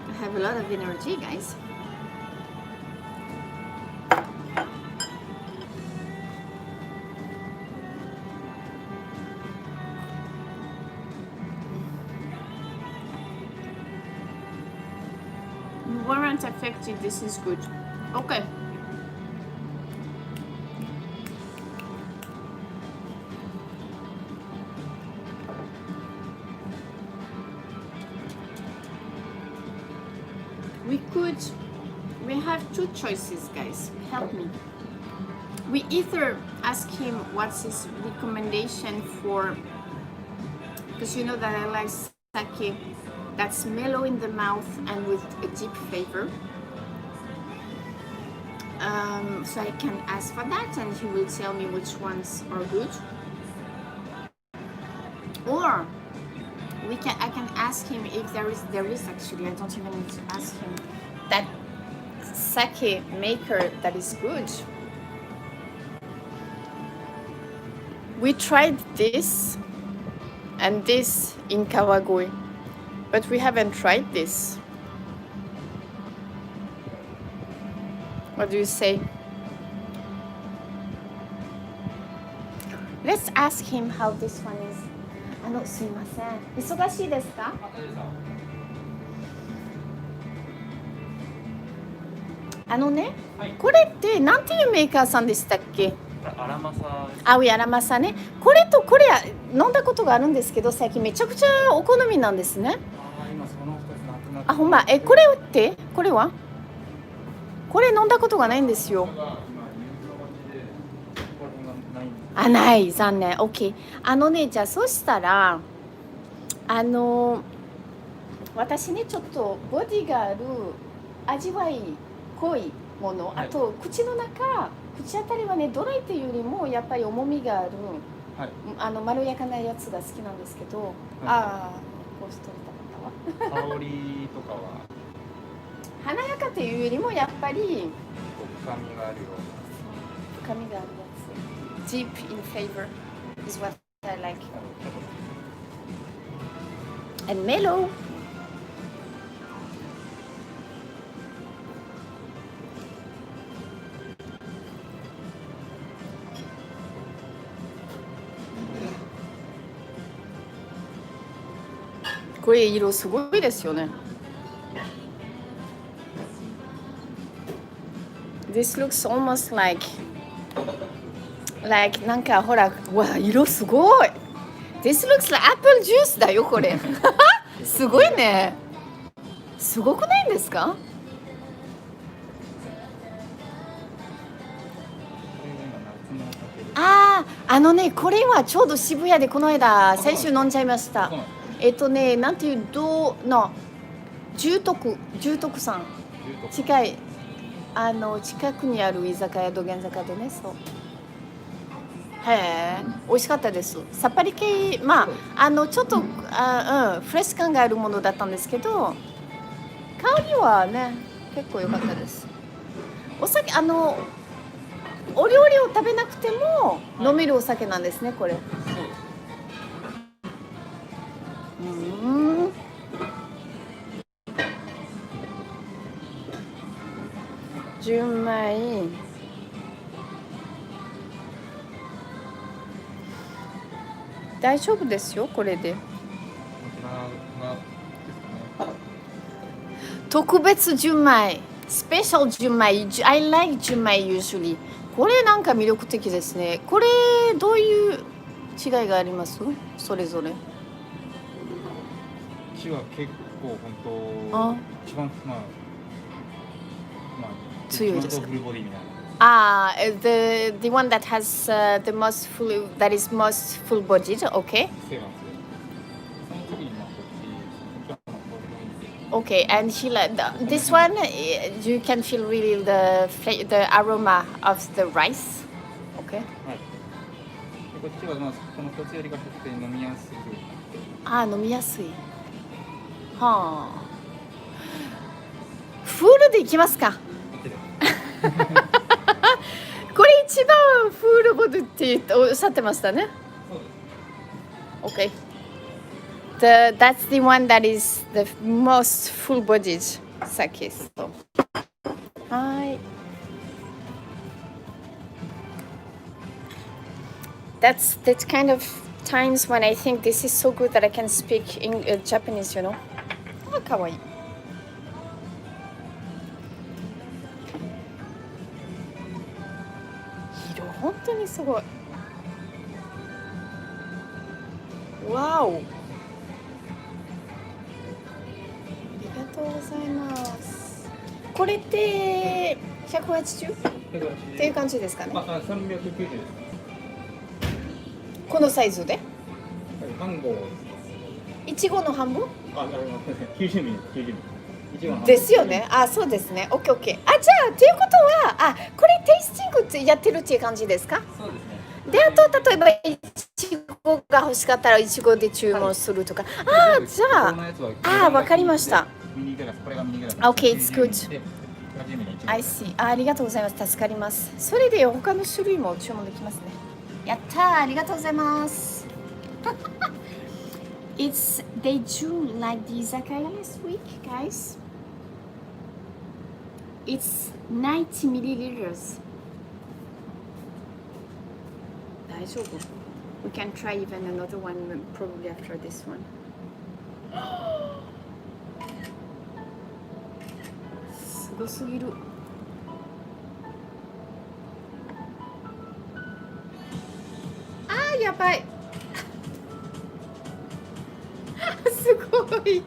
Speaker 1: I have a lot of energy, guys. weren't affected, this is good. Okay. We have two choices, guys. Help me. We either ask him what's his recommendation for, because you know that I like sake that's mellow in the mouth and with a deep flavor. So I can ask for that and he will tell me which ones are good. Or I can ask him if there is actually, I don't even need to ask him, that sake maker that is good. We tried this and this in Kawagoe, but we haven't tried this. What do you say? Let's ask him how this one is. すいません。忙しいですか？ね、はい、これってなんていうメーカーさんでしたっけ？
Speaker 2: アラマサ。
Speaker 1: アラマサね。これとこれ飲んだことがあるんですけど、最近めちゃくちゃお好みなんですね。
Speaker 2: 今その2つなくなって。
Speaker 1: ほんま。これってこれは？これ飲んだことがないんですよ。ない、残念。OK。ね、じゃあそしたら私ねちょっとボディがある味わい濃いもの、はい、あと口の中、口当たりはねドライっていうよりもやっぱり重みがある、はい、まろやかなやつが好きなんですけど、はい、こうしとりたかったわ。香りとかは華やかというよりもやっぱり深みがあるような、深みがあるやつ。Deep in flavor is what I like. And mellow.これ色すごいですよね。This looks almost like なんかほら、わ、色すごい。This looks like apple juice だよこれ。すごいね。すごくないんですか？ね、これはちょうど渋谷でこの間先週飲んじゃいました。なんていう重徳さん近い近くにある居酒屋道玄坂でね、そう。へえ、美味しかったです。さっぱり系、ちょっとフレッシュ感があるものだったんですけど、香りはね結構良かったです。お酒お料理を食べなくても飲めるお酒なんですねこれ。純米。大丈夫ですよこれで。特別純米、スペシャル純米。I like 純米 usually。これなんか魅力的ですね。これどういう違いがあります？それぞれ。
Speaker 2: うちは結構本当一番
Speaker 1: 強いですか？
Speaker 2: フルボディみたいな。
Speaker 1: the one that has the most full, that is most full bodied, okay? Okay, and this one, you can feel really the aroma of the rice, okay?
Speaker 2: はい。こっちはこの2つよりか比較的飲みやすく。
Speaker 1: 飲みやすい。はあ。フールでいきますか？これ一番フールボディっておっしゃってましたね。Okay. That's the one that is the most full-bodied sake. So. Hi. That's kind of times when I think this is so good that I can speak in Japanese, you know. かわいい。すごい。わお。ありがとうございます。これって180っていう感じですかね。
Speaker 2: 390です。
Speaker 1: このサイズで
Speaker 2: 半号
Speaker 1: いちごの半分
Speaker 2: 90ミリ
Speaker 1: ですよね。あ、そうですね。オッケーオッケー。あ、じゃあっていうことは、これテイスティングってやってるっていう感じですか？
Speaker 2: そうですね。
Speaker 1: で、あと例えばいちごが欲しかったらいちごで注文するとか。じゃあ、わかりました。Okay, it's good. I see. ありがとうございます。助かります。それで他の種類も注文できますね。やったー、ありがとうございます。They do like the Izakaya last week, guys. It's 90 milliliters. 大丈夫? We can try even another one probably after this one. すごすぎる。やばい。すごい。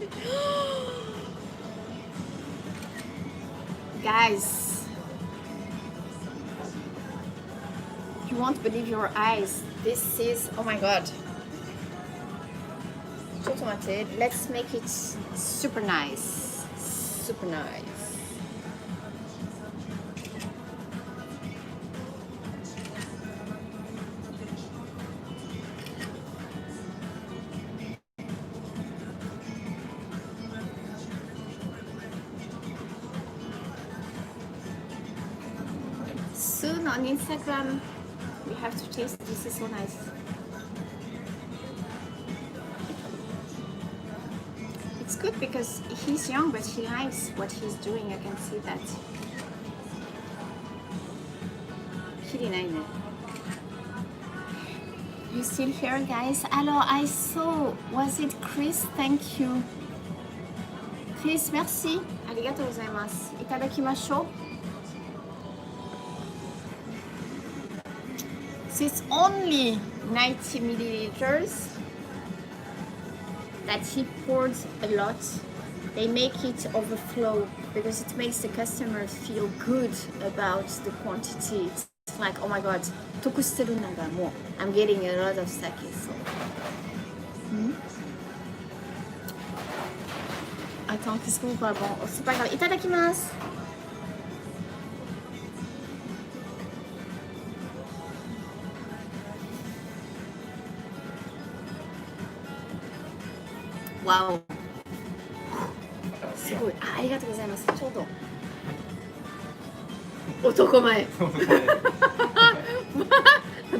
Speaker 1: Guys, you won't believe your eyes. This is, oh my god. ちょっと待って。Let's make it super nice. Super nice. Soon on Instagram, we have to taste. This is so nice. It's good because he's young, but he likes what he's doing. I can see that. きりないね。You still here, guys? Alors, I saw. Was it Chris? Thank you. Chris, merci. ありがとうございます。いただきましょう。So it's only 90 milliliters that he poured a lot. They make it overflow because it makes the customer feel good about the quantity. It's like, oh my god, 得してるなんかもう I'm getting a lot of sake. So. Attends, qu'est-ce que vous parlez? Bon, c'est pas grave. いただきます。わお。すごい。ありがとうございます。ちょうど。男前。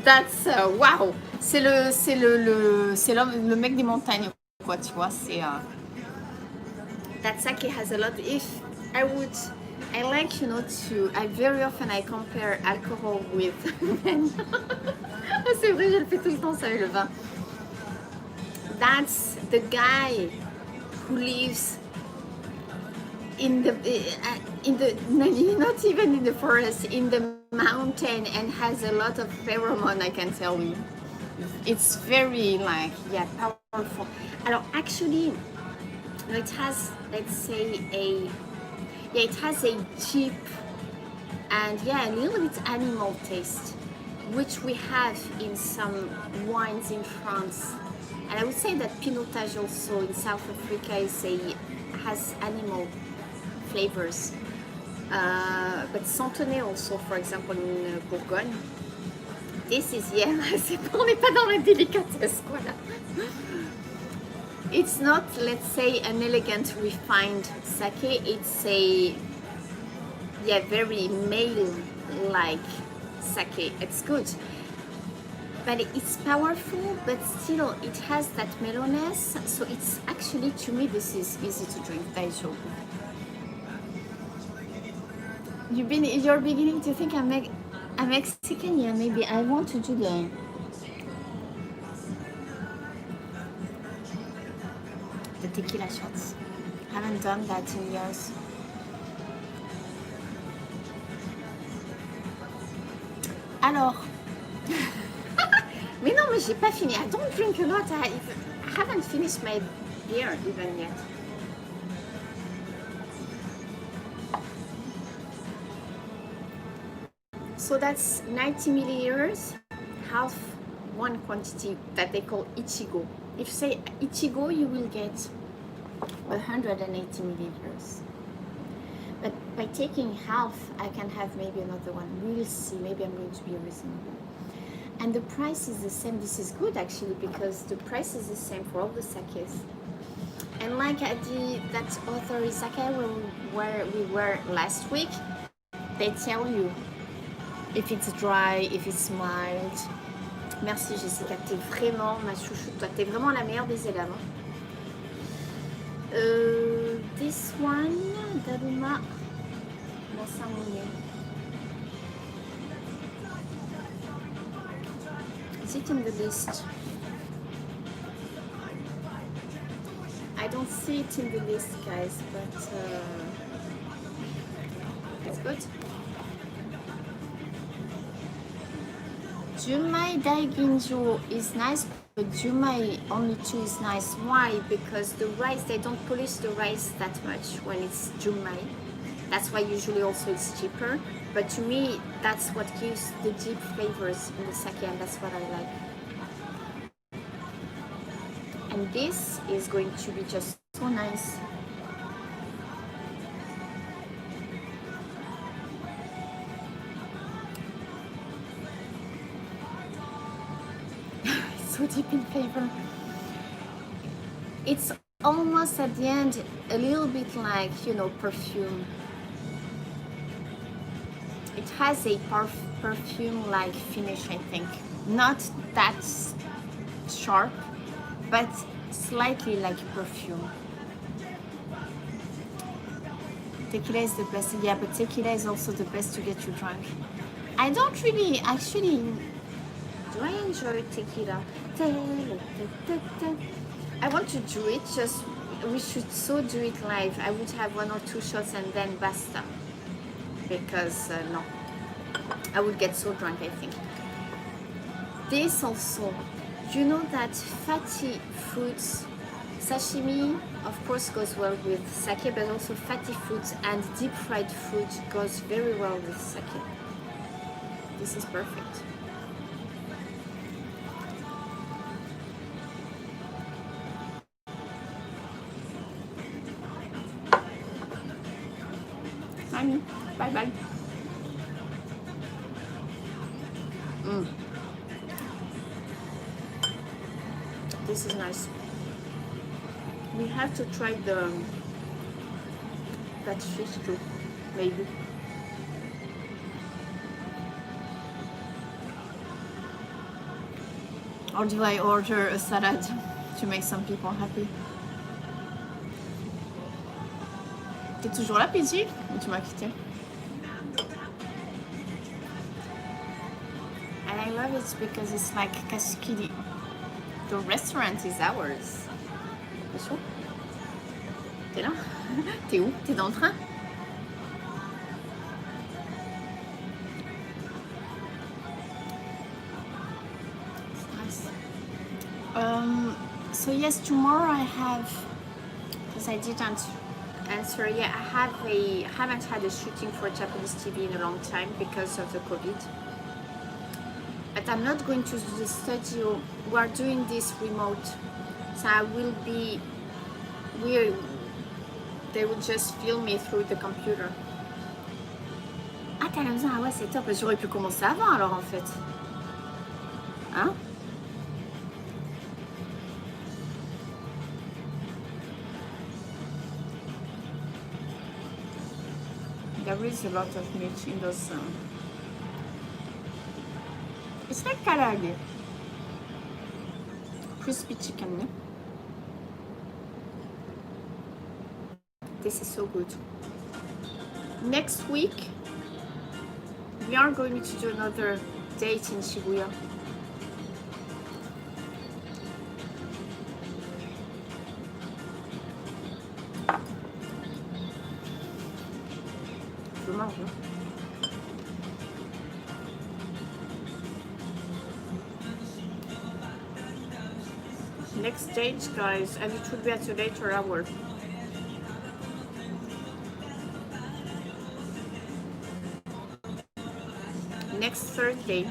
Speaker 1: That's wow. C'est le mec des montagnes quoi, tu vois, c'est that sake has a lot. If I like, you know, I very often I compare alcohol with men. C'est vrai, je le fais tout le temps ça avec le vin. That's the guy who lives in the not even in the forest, in the mountain, and has a lot of pheromone. I can tell you, it's very like powerful. Alors actually, it has, let's say, it has a deep and a little bit animal taste, which we have in some wines in France. And I would say that Pinotage also in South Africa has animal flavors. But Santonnet also, for example, in Bourgogne. This is, on n'est pas dans la délicatesse, quoi, là. It's not, let's say, an elegant, refined sake. It's a, very male-like sake. It's good. But it's powerful, but still it has that mellowness. So it's actually, to me, this is easy to drink. Daijoubu. You're beginning to think I'm Mexican. Yeah, maybe I want to do the tequila shots. Haven't done that in years. Alors. Mais non, mais j'ai pas fini. I don't drink a lot. I haven't finished my beer even yet. So that's 90 milliliters, half one quantity that they call ichigō. If you say ichigō, you will get 180 milliliters. But by taking half, I can have maybe another one. We'll see. Maybe I'm going to be reasonable. And the price is the same. This is good actually because the price is the same for all the sakes. And like at that author Izakaya where we were last week, they tell you if it's dry, if it's mild. Merci Jessica, t'es vraiment ma chouchoute. Toi, t'es vraiment la meilleure des élèves. This one, Daruma Masamune. Is it in the list? I don't see it in the list, guys, but it's good. Jumai Daiginjo is nice, but Jumai only 2 is nice. Why? Because the rice, they don't polish the rice that much when it's Jumai. That's why usually also it's cheaper. But to me, that's what gives the deep flavors in the sake, and that's what I like. And this is going to be just so nice. So deep in flavor. It's almost at the end a little bit like, you know, perfume. It has a perfume like finish, I think. Not that sharp, but slightly like perfume. Tequila is the best. Yeah, but tequila is also the best to get you drunk. I don't really actually. Do I enjoy tequila? I want to do it, just we should so do it live. I would have 1 or 2 shots and then basta. Because no, I would get so drunk, I think. This also, you know that fatty foods, sashimi of course goes well with sake, but also fatty foods and deep fried food goes very well with sake. This is perfect. Bye bye. This is nice. We have to try that fish too, maybe. Or do I order a salad to make some people happy? T'es toujours là, Pidgey? Ou tu m'as quitté? And I love it because it's like Kashikiri. The restaurant is ours. T'es chaud? T'es là? T'es où? T'es dans le train? It's nice. So yes, tomorrow I have, because I didn't answer yet, I haven't had a shooting for Japanese TV in a long time because of the COVID. But I'm not going to the studio. We are doing this remote, so I will be. They will just film me through the computer. Ah, t'as la maison? Ah ouais, c'est top. J'aurais pu commencer avant alors en fait. Hein? There is a lot of meat in those. It's like karage. Crispy chicken. No? This is so good. Next week, we are going to do another date in Shibuya. Je mange, hein? Next date, guys, and it will be at a later hour. Next Thursday,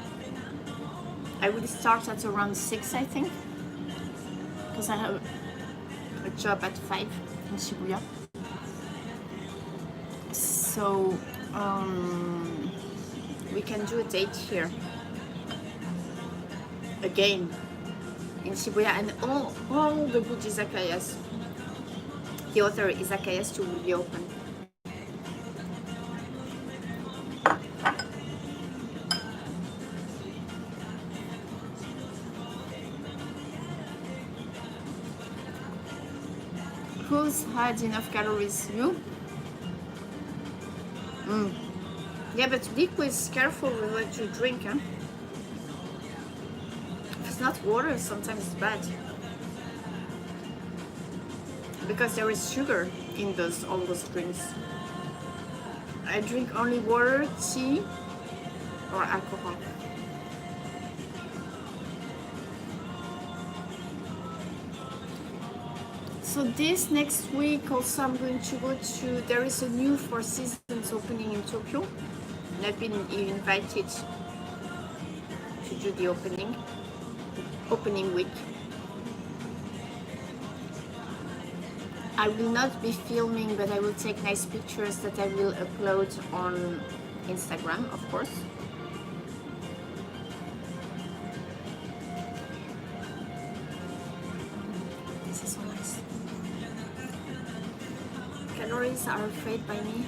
Speaker 1: I will start at around 6, I think, because I have a job at 5 in Shibuya. So we can do a date here again in Shibuya, and all the good izakayas, the other izakayas too, will be open. Who's had enough calories? You? Yeah, but liquids, careful with what you drink, huh? If it's not water, sometimes it's bad. Because there is sugar in all those drinks. I drink only water, tea, or alcohol. So this next week also I'm going to go to, there is a new Four Seasons opening in Tokyo. And I've been invited to do the opening week. I will not be filming, but I will take nice pictures that I will upload on Instagram, of course. This is so nice. Calories are afraid by me.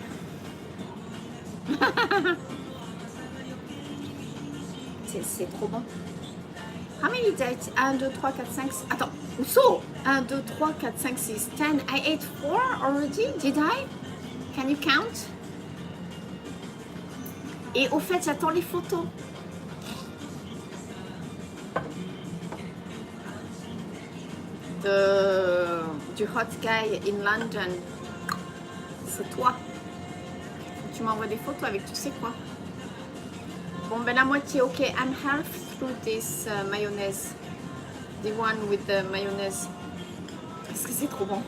Speaker 1: C'est trop bon. How many dates? 1, 2, 3, 4, 5, 6. Attends, so 1, 2, 3, 4, 5, 6, 10. I ate 4 already? Did I? Can you count? Et au fait, j'attends les photos. Du hot guy in London. C'est toi. Tu m'envoies des photos avec tu sais quoi. Bon, ben la moitié, ok. I'm half through this mayonnaise. The one with the mayonnaise. Parce que c'est trop bon.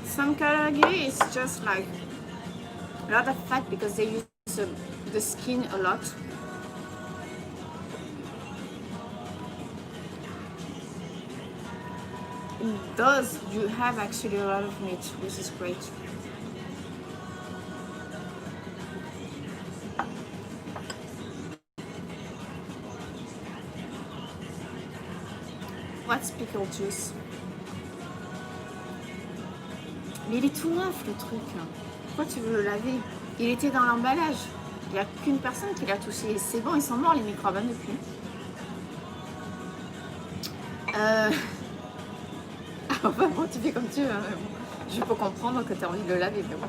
Speaker 1: Some karage is just like a lot of fat because they use the skin a lot. It does, you have actually a lot of meat, which is great. What's pickle juice? Mais il est tout neuf le truc. Pourquoi tu veux le laver? Il était dans l'emballage. Il n'y a qu'une personne qui l'a touché. C'est bon, ils sont morts les microbes depuis. Enfin bon, tu fais comme tu veux. Je peux comprendre que tu as envie de le laver, mais bon.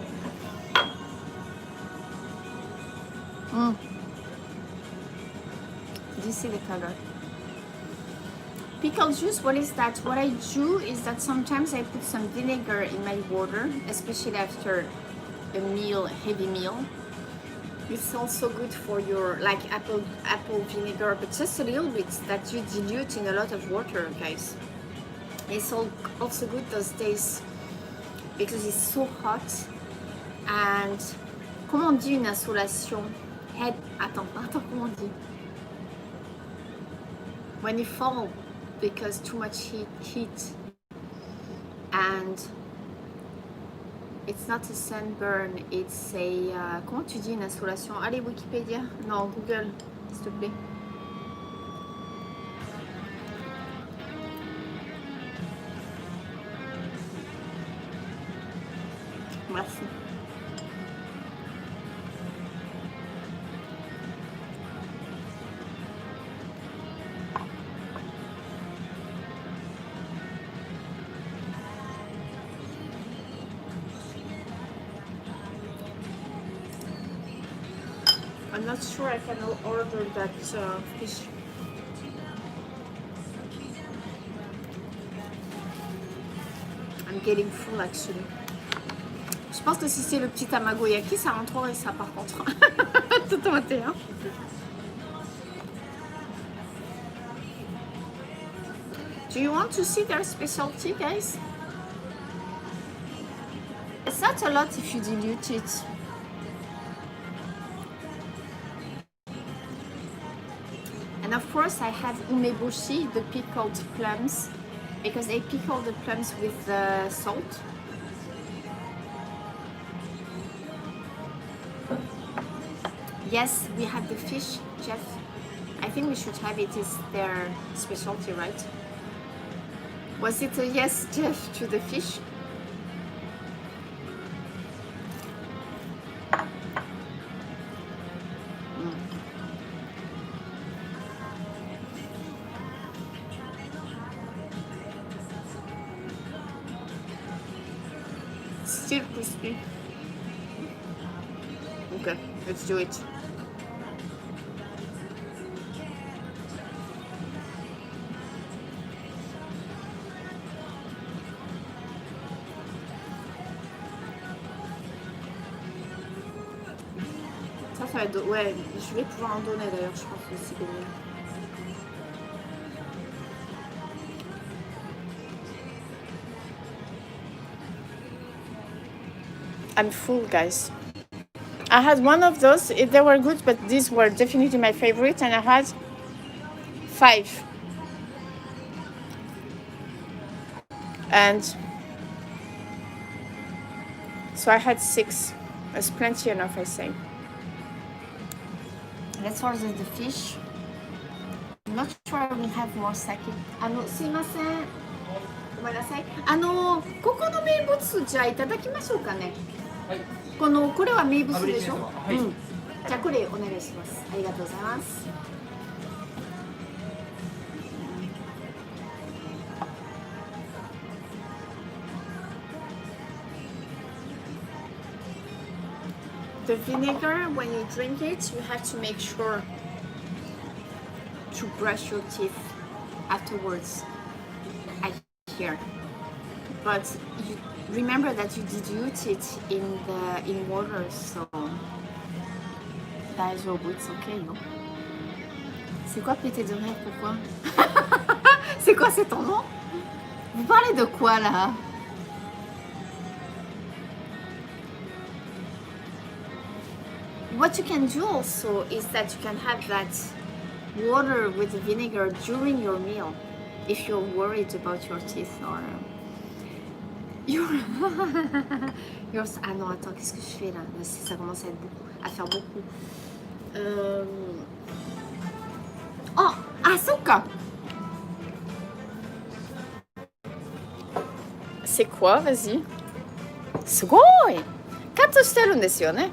Speaker 1: Do you see the color? Pickle juice, what is that? What I do is that sometimes I put some vinegar in my water, especially after a meal, heavy meal. It's also good for your, like apple vinegar, but just a little bit that you dilute in a lot of water, guys. It's also good those days because it's so hot. And comment on dit une insolation? Attends, comment on dit? When you fall because too much heat and it's not a sunburn, it's a comment tu dis une insolation? Allez, Wikipédia, non, Google, s'il te plaît. Merci. I'm not sure I can order that fish. I'm getting full actually. Je pense que si c'est le petit tamagoyaki, ça rentrerait ça par contre. Tout ôté, hein. Do you want to see their specialty, guys? It's not a lot if you dilute it. And of course I have umeboshi, the pickled plums, because they pickle the plums with salt. Yes, we have the fish, Jeff. I think we should have it. It's their specialty, right? Was it a yes, Jeff, to the fish? Still crispy. Okay, let's do it. Ça va être... Ouais, je vais pouvoir en donner d'ailleurs, je pense que c'est mieux. I'm full, guys. I had one of those. They were good, but these were definitely my favorite, and I had 5. And so I had 6. That's plenty enough, I say. Let's order the fish. I'm not sure we have more sake. すいません。ごめんなさい。ここの名物じゃあいただきましょうかね。
Speaker 2: はい。
Speaker 1: これは名物でしょ。
Speaker 2: はい。
Speaker 1: じゃあこれお願いします。ありがとうございます。The vinegar, when you drink it, you have to make sure to brush your teeth afterwards. I hear, but you remember that you dilute it in water, so it's okay, no? C'est quoi péter de rêve? Pourquoi? C'est quoi, c'est ton nom? Vous parlez de quoi là? What you can do also is that you can have that water with the vinegar during your meal if you're worried about your teeth or your ah non, attends, qu'est-ce que je fais là? Ça commence à faire beaucoup. Oh, asuka. C'est quoi? Vas-y. すごい! カットしてるんですよね。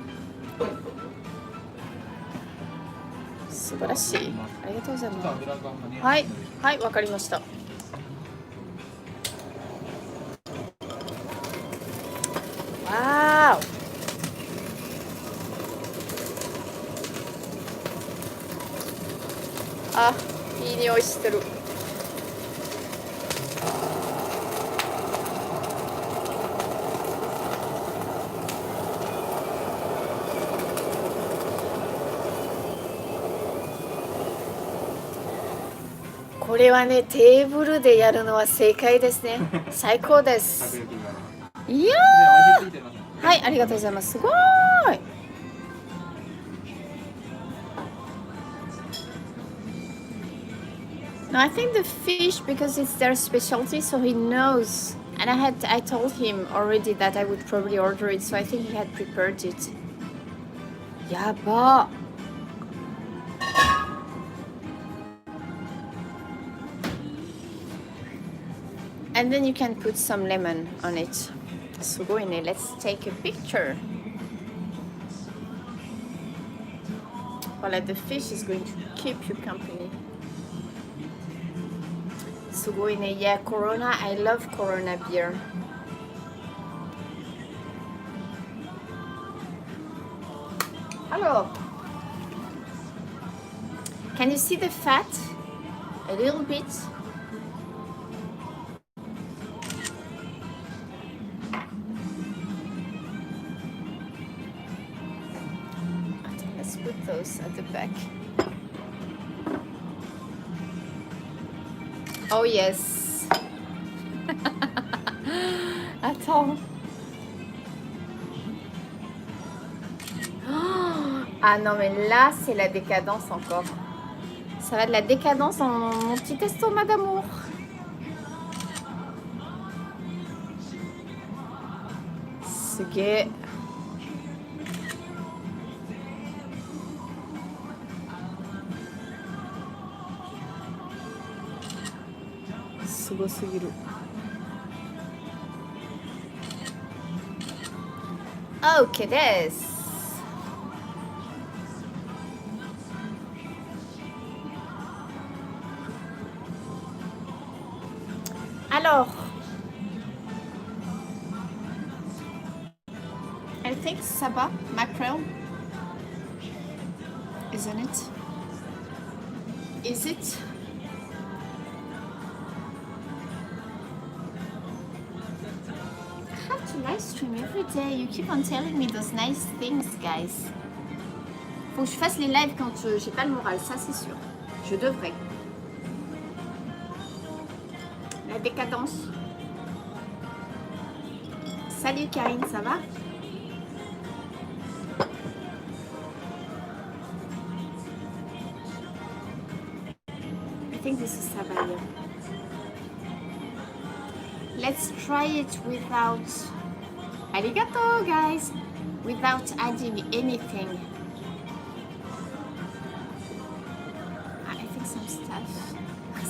Speaker 1: 素晴らしい。ありがとうございます。はい、はい、わかりました。わーお。あ、いい匂いしてる。これはね、テーブルでやるのは正解ですね。最高です。いやー、はい、ありがとうございます。すごーい。No, I think the fish, because it's their specialty, so he knows. And I told him already that I would probably order it, so I think he had prepared it. やば。And then you can put some lemon on it. すごいね。Let's take a picture. Well, the fish is going to keep you company. すごいね。Yeah, Corona. I love Corona beer. Hello. Can you see the fat? A little bit. those at the back. Oh yes. Attends. Ah non mais là c'est la décadence encore. Ça va de la décadence dans mon petit estomac d'amour. C'est gay. C'est beau, c'est gay. Ok, des. Alors, I think Saba, mackerel, isn't it? Is it? I have to live stream every day. You keep on telling me those nice things, guys. Faut que je fasse les lives quand j'ai pas le moral, ça c'est sûr. Je devrais. La décadence. Salut Karine, ça va? I think this is Savaya. Let's try it without... Arigato, guys! Without adding anything. I think some stuff.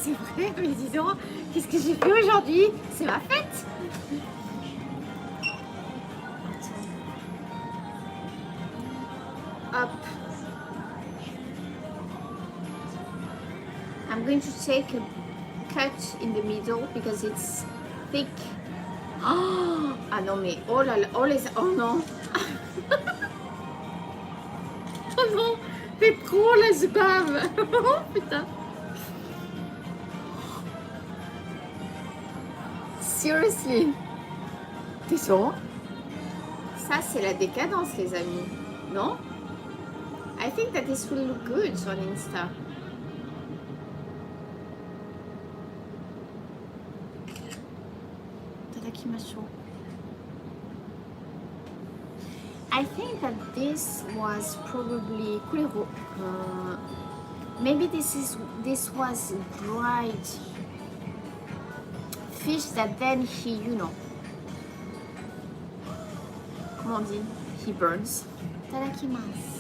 Speaker 1: C'est vrai, mais dis donc, qu'est-ce que j'ai fait aujourd'hui? C'est ma fête! Up. I'm going to take a cut in the middle because it's thick. Oh, ah non mais oh là là, oh les, oh non. Oh non, t'es trop la zbave. Oh putain. Seriously. T'es sûr? Ça c'est la décadence les amis, non? I think that this will look good on Insta. Tadakimasho. I think that this was probably maybe this was dried fish that then he, you know, comment on dit, he burns. Tadakimasu.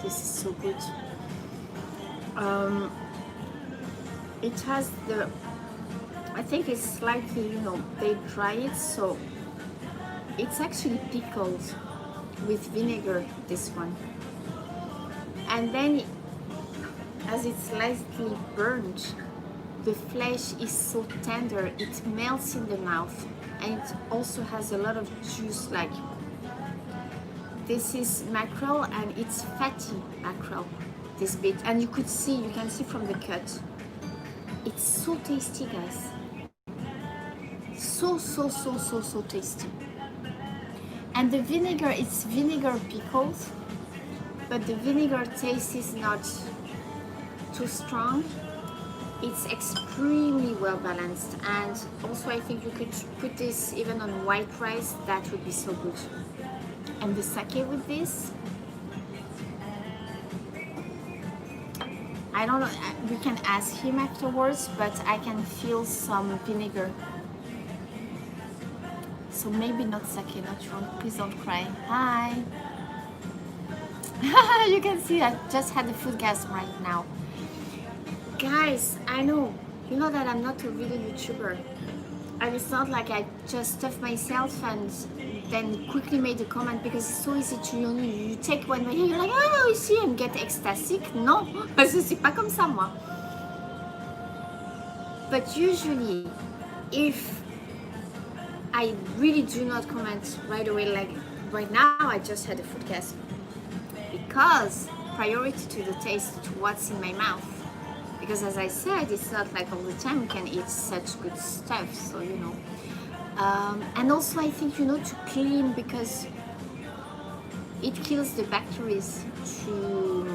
Speaker 1: This is so good. It has the, I think it's slightly, you know, they dry it, so it's actually pickled with vinegar, this one. And then as it's slightly burnt, the flesh is so tender, it melts in the mouth, and it also has a lot of juice. Like, this is mackerel and it's fatty mackerel, this bit, and you can see from the cut, it's so tasty, guys. So tasty. And the vinegar, it's vinegar pickled, but the vinegar taste is not too strong. It's extremely well balanced, and also I think you could put this even on white rice, that would be so good. And the sake with this, I don't know, we can ask him afterwards, but I can feel some vinegar So maybe not sake, not wrong. Please don't cry. Hi. You can see I just had a food gas right now. Guys, I know. You know that I'm not a real YouTuber. And it's not like I just stuffed myself and then quickly made a comment because it's so easy to, you take one video, you're like, oh, you see, and get ecstatic. Non, je suis pas comme ça, moi. But usually, if I really do not comment right away, like right now, I just had a food gas. Because priority to the taste, to what's in my mouth. Because as I said, it's not like all the time we can eat such good stuff, so you know. And also I think, to clean, because it kills the bacteria to,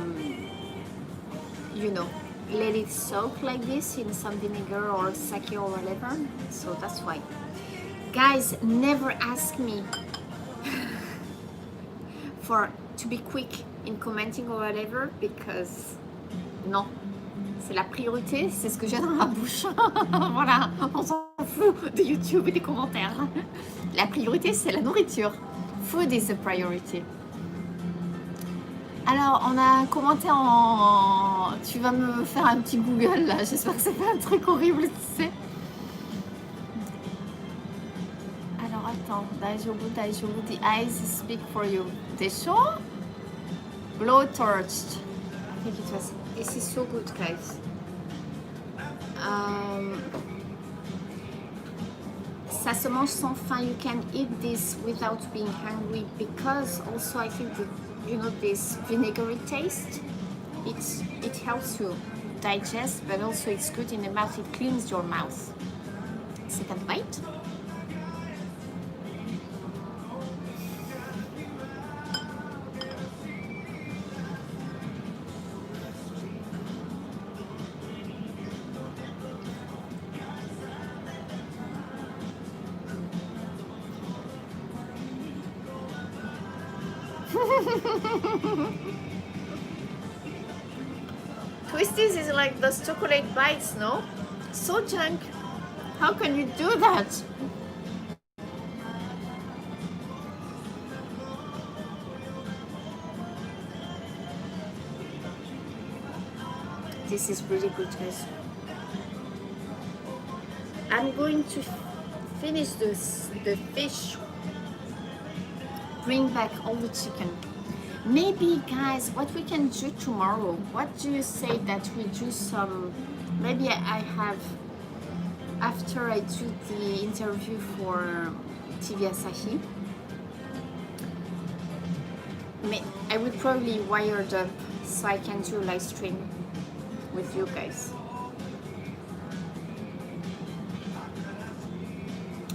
Speaker 1: let it soak like this in some vinegar or sake or whatever. So that's why. Guys, never ask me to be quick in commenting or whatever, because non. C'est la priorité, c'est ce que j'ai dans la bouche. Voilà, on s'en fout de YouTube et des commentaires. La priorité, c'est la nourriture. Food is the priority. Alors, on a commenté en... Tu vas me faire un petit Google, là. J'espère que c'est pas un truc horrible, tu sais. Alors, attends. Daijoubu, the eyes speak for you. Desho? Blowtorched. I think it was... This is so good, guys. Ça se mange sans faim. You can eat this without being hungry, because also I think that, this vinegary taste, it helps you digest, but also it's good in the mouth. It cleans your mouth. Second bite. Twisties is like those chocolate bites, no? So junk. How can you do that? This is really good, guys. I'm going to finish the fish. Bring back all the chicken. Maybe, guys, what we can do tomorrow, what do you say that we do some, maybe I have, after I do the interview for TV Asahi, I would probably wired up so I can do a live stream with you guys.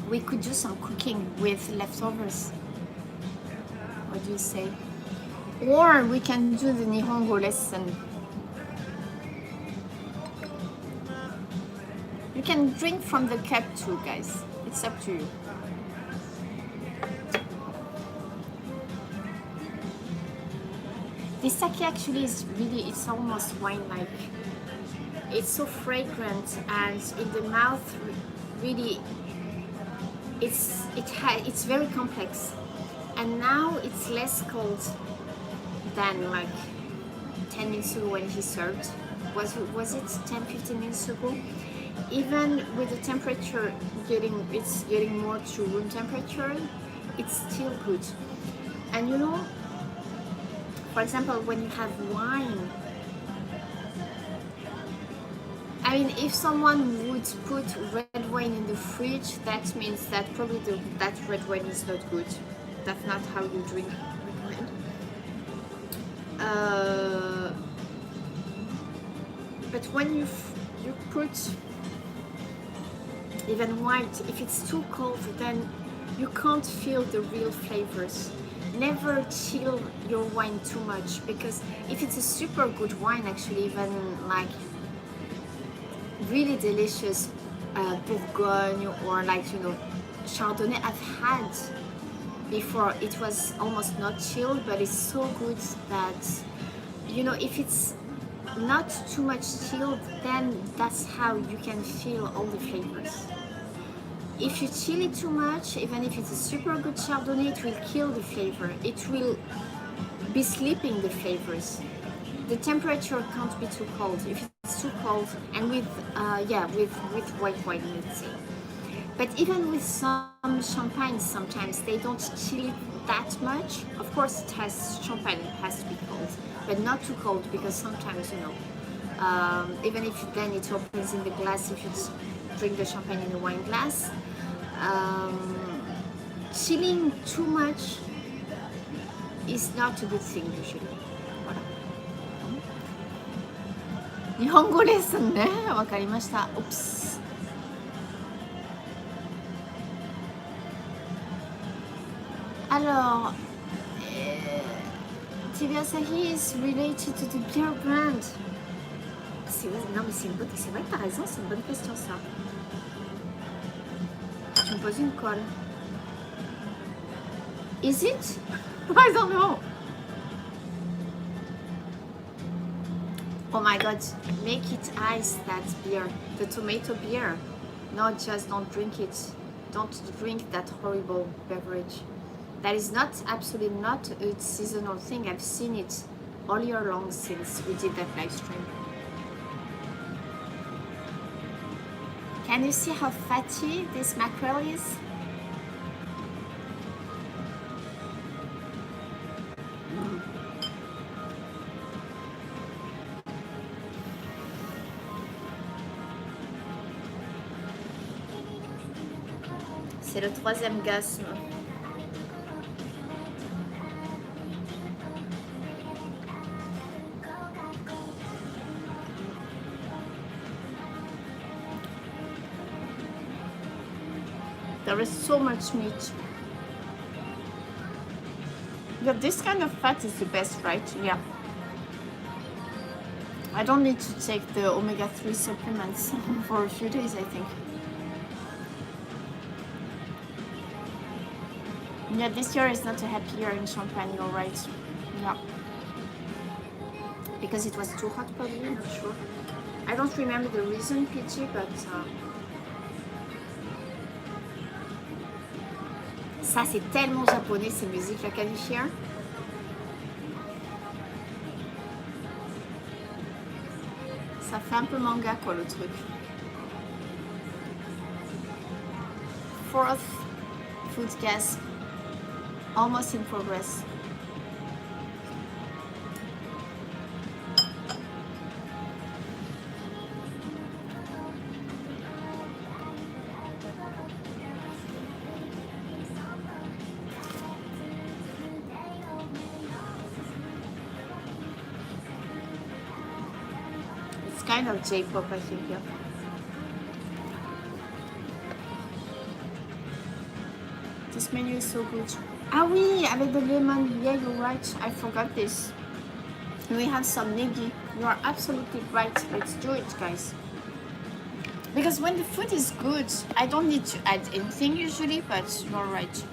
Speaker 1: We could do some cooking with leftovers. What do you say? Or we can do the Nihongo lesson. You can drink from the cup too, guys. It's up to you. This sake actually is really, it's almost wine-like. It's so fragrant, and in the mouth, really, it's very complex. And now it's less cold than like 10 minutes ago when he served. Was it 10-15 minutes ago? Even with the temperature getting more to room temperature, it's still good. And for example, when you have wine, I mean, if someone would put red wine in the fridge, that means that probably that red wine is not good. That's not how you drink red wine. But when you put even white, if it's too cold, then you can't feel the real flavors. Never chill your wine too much, because if it's a super good wine, actually, even like really delicious Bourgogne or like Chardonnay I've had before, it was almost not chilled, but it's so good that if it's not too much chilled, then that's how you can feel all the flavors. if you chill it too much, even if it's a super good Chardonnay, it will kill the flavor. It will be sleeping the flavors. The temperature can't be too cold. If it's too cold, and with white wine, let's say. But even with some champagne, sometimes they don't chill it that much. Of course, champagne has to be cold, but not too cold, because sometimes, you know, even if then it opens in the glass, if you drink the champagne in a wine glass, chilling too much is not a good thing usually. 日本語レッスンね、わかりました。Oops. Alors, Tibiasahi is related to the beer brand. Non mais c'est vrai que t'as raison, c'est une bonne question ça. Tu me poses une colle. Is it? I don't know. Oh my god, make it ice, that beer, the tomato beer. No, just don't drink it. Don't drink that horrible beverage. That is not, absolutely not a seasonal thing. I've seen it all year long since we did that live stream. Can you see how fatty this mackerel is? C'est le troisième gasme. There is so much meat. Yeah, this kind of fat is the best, right? Yeah. I don't need to take the omega-3 supplements for a few days, I think. Yeah, this year is not a happy year in Champagne, you're right. Yeah. Because it was too hot, probably, I'm not sure. I don't remember the reason, PG, but... Ça, c'est tellement japonais, ces musiques, la canichière. Ça fait un peu manga, quoi, le truc. Fourth food gas. Almost in progress. It's kind of J-pop, I think, yeah. This menu is so good. Ah oui, avec the lemon. Yeah, you're right. I forgot this. We have some negi. You are absolutely right. Let's do it, guys. Because when the food is good, I don't need to add anything usually, but you're right.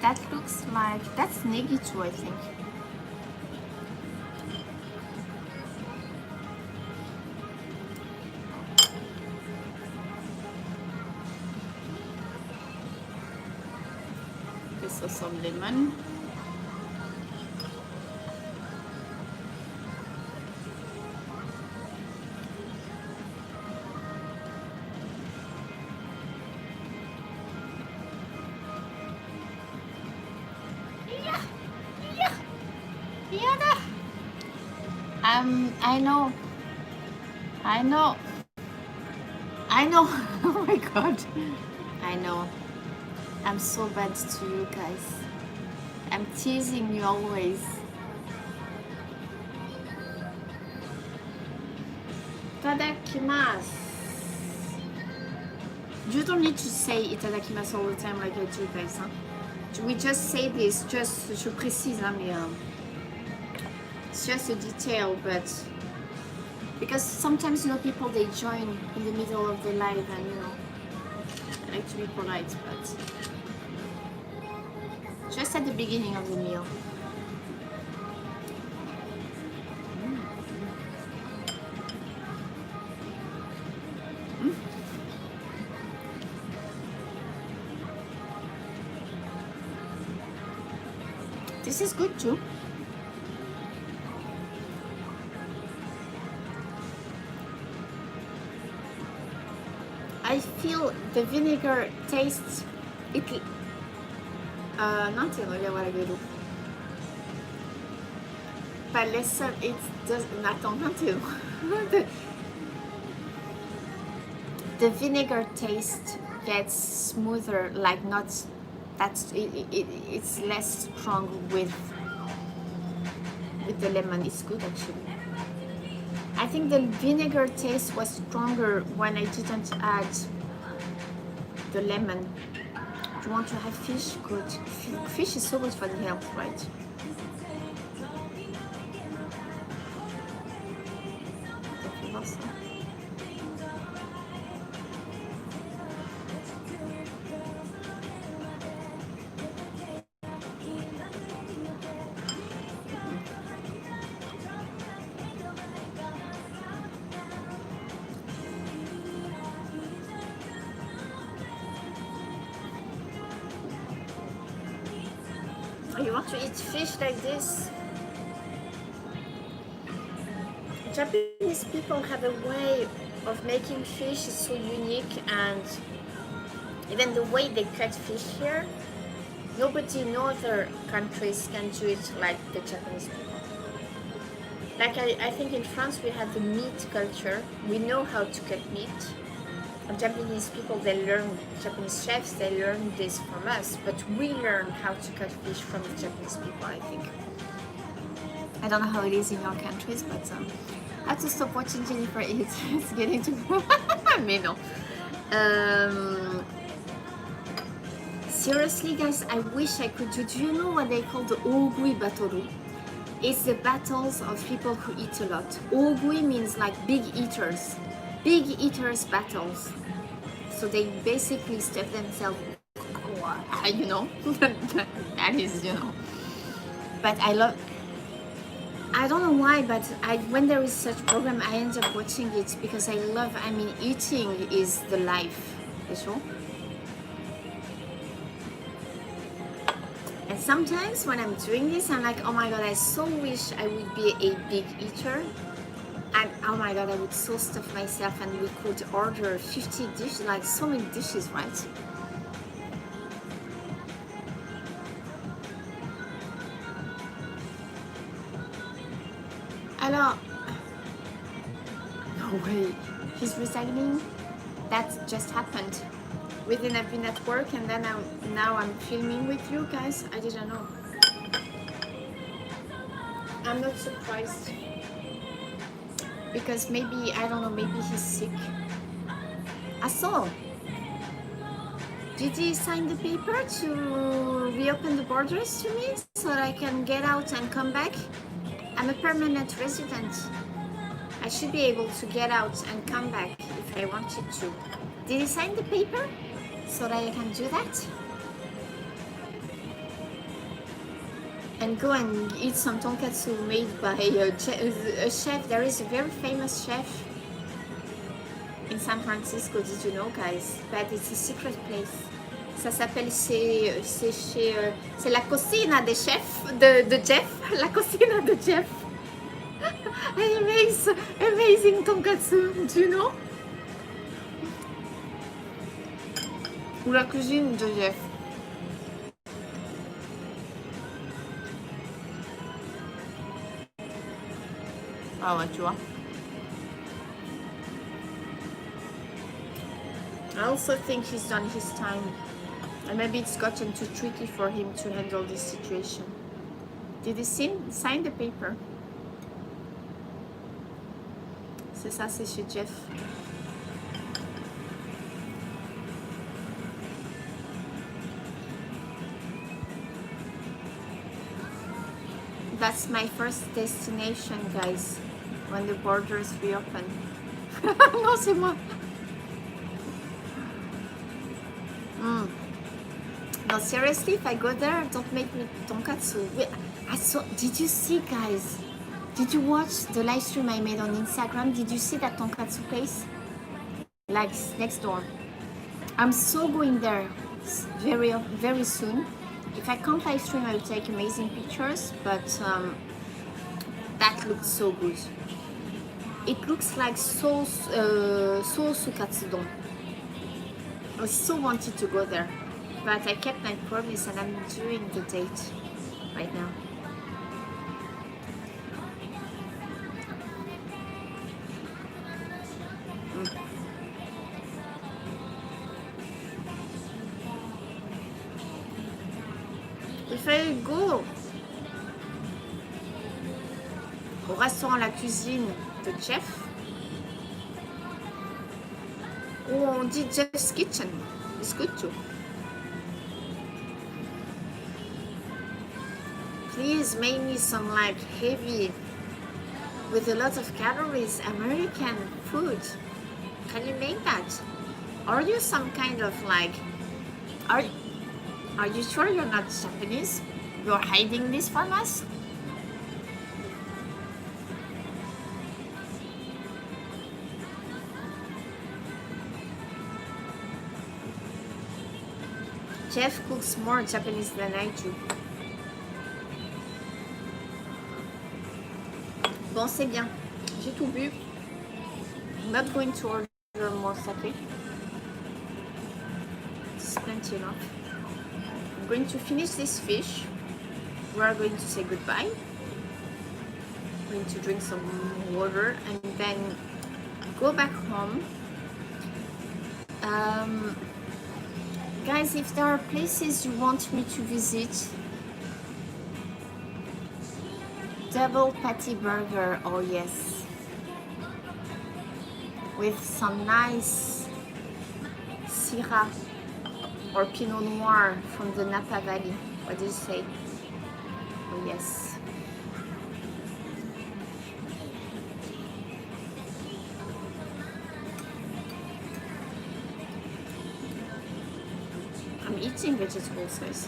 Speaker 1: That looks like, that's negi too, I think. So some lemon. I know. Oh my god. I know. I'm so bad to you guys. I'm teasing you always. Itadakimasu. You don't need to say itadakimasu all the time like I do, guys. Huh? We just say this, just, je précise, hein, mais it's just a detail, but because sometimes, you know, people, they join in the middle of the live and, you know, I like to be polite, but just at the beginning of the meal. This is good too. I feel the vinegar tastes it. Non ti voglio guardare che palessa it does attends non ti the vinegar taste gets smoother, like not that's it's less strong with the lemon. It's good actually. I think the vinegar taste was stronger when I didn't add the lemon. Do you want to have fish? Good. Fish is so good for the health, right? You want to eat fish like this? Japanese people have a way of making fish is so unique, and even the way they cut fish here, nobody in other countries can do it like the Japanese people. Like I think in France we have the meat culture. We know how to cut meat. Japanese people, they learn, Japanese chefs, they learn this from us, but we learn how to cut fish from the Japanese people, I think. I don't know how it is in your countries, but I have to stop watching Jennifer eat. It's getting too... Mais non. Seriously, guys, I wish I could do you know what they call the Ogui Battle? It's the battles of people who eat a lot. Ogui means like big eaters. Big eaters battles. So they basically stuff themselves, you know, that is, you know. But I don't know why, but when there is such program, I end up watching it because I love, I mean, eating is the life, you know? And sometimes when I'm doing this, I'm like, oh my God, I so wish I would be a big eater. And oh my God, I would so stuff myself and we could order 50 dishes, like so many dishes, right? Alors, no way, he's resigning? That just happened. Within I've been at work and then now I'm filming with you guys. I didn't know. I'm not surprised. Because maybe, I don't know, maybe he's sick. I saw. Did he sign the paper to reopen the borders to me so that I can get out and come back? I'm a permanent resident. I should be able to get out and come back if I wanted to. Did he sign the paper so that I can do that? And go and eat some tonkatsu made by a chef. There is a very famous chef in San Francisco, did you know, guys? But it's a secret place. Ça s'appelle, c'est la cocina de chef, de Jeff, la cocina de Jeff. And he makes amazing tonkatsu, do you know? Ou la cuisine de Jeff. Ah ouais, tu vois. I also think he's done his time. And maybe it's gotten too tricky for him to handle this situation. Did he sign the paper? C'est ça, c'est chez Jeff. That's my first destination, guys, when the borders reopen. Non, c'est moi. No, seriously, if I go there, don't make me tonkatsu. Did you see, guys? Did you watch the live stream I made on Instagram? Did you see that tonkatsu place? Like next door. I'm so going there very soon. If I can't live stream, I will take amazing pictures, but that looks so good. It looks like Katsudon. I so wanted to go there, but I kept my promise and I'm doing the date right now. If I go au restaurant La Cuisine de Jeff, ou on dit Jeff's Kitchen, it's good too. Please make me some like heavy with a lot of calories American food. Can you make that? Are you some kind of like, are you sure you're not Japanese? You're hiding this from us? Jeff cooks more Japanese than I do. Bon, c'est bien. J'ai tout bu. I'm not going to order more sake. It's plenty enough. I'm going to finish this fish. We are going to say goodbye. I'm going to drink some water and then go back home. Guys, if there are places you want me to visit, double patty burger, oh yes, with some nice Syrah or Pinot Noir from the Napa Valley. What do you say? Oh yes. I'm eating vegetables, guys.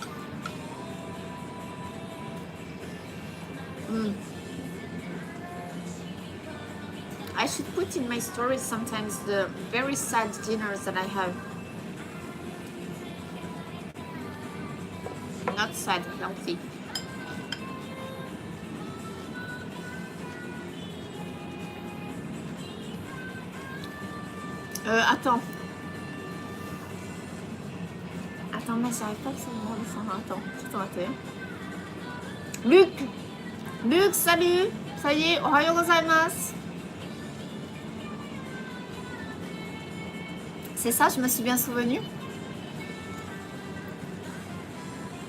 Speaker 1: I should put in my stories sometimes the very sad dinners that I have. Not sad, healthy. Attends. Attends, mais j'arrive pas à savoir descendre. Attends. Luc, salut. Ça y est, ohayou gozaimasu. C'est ça, je me suis bien souvenue.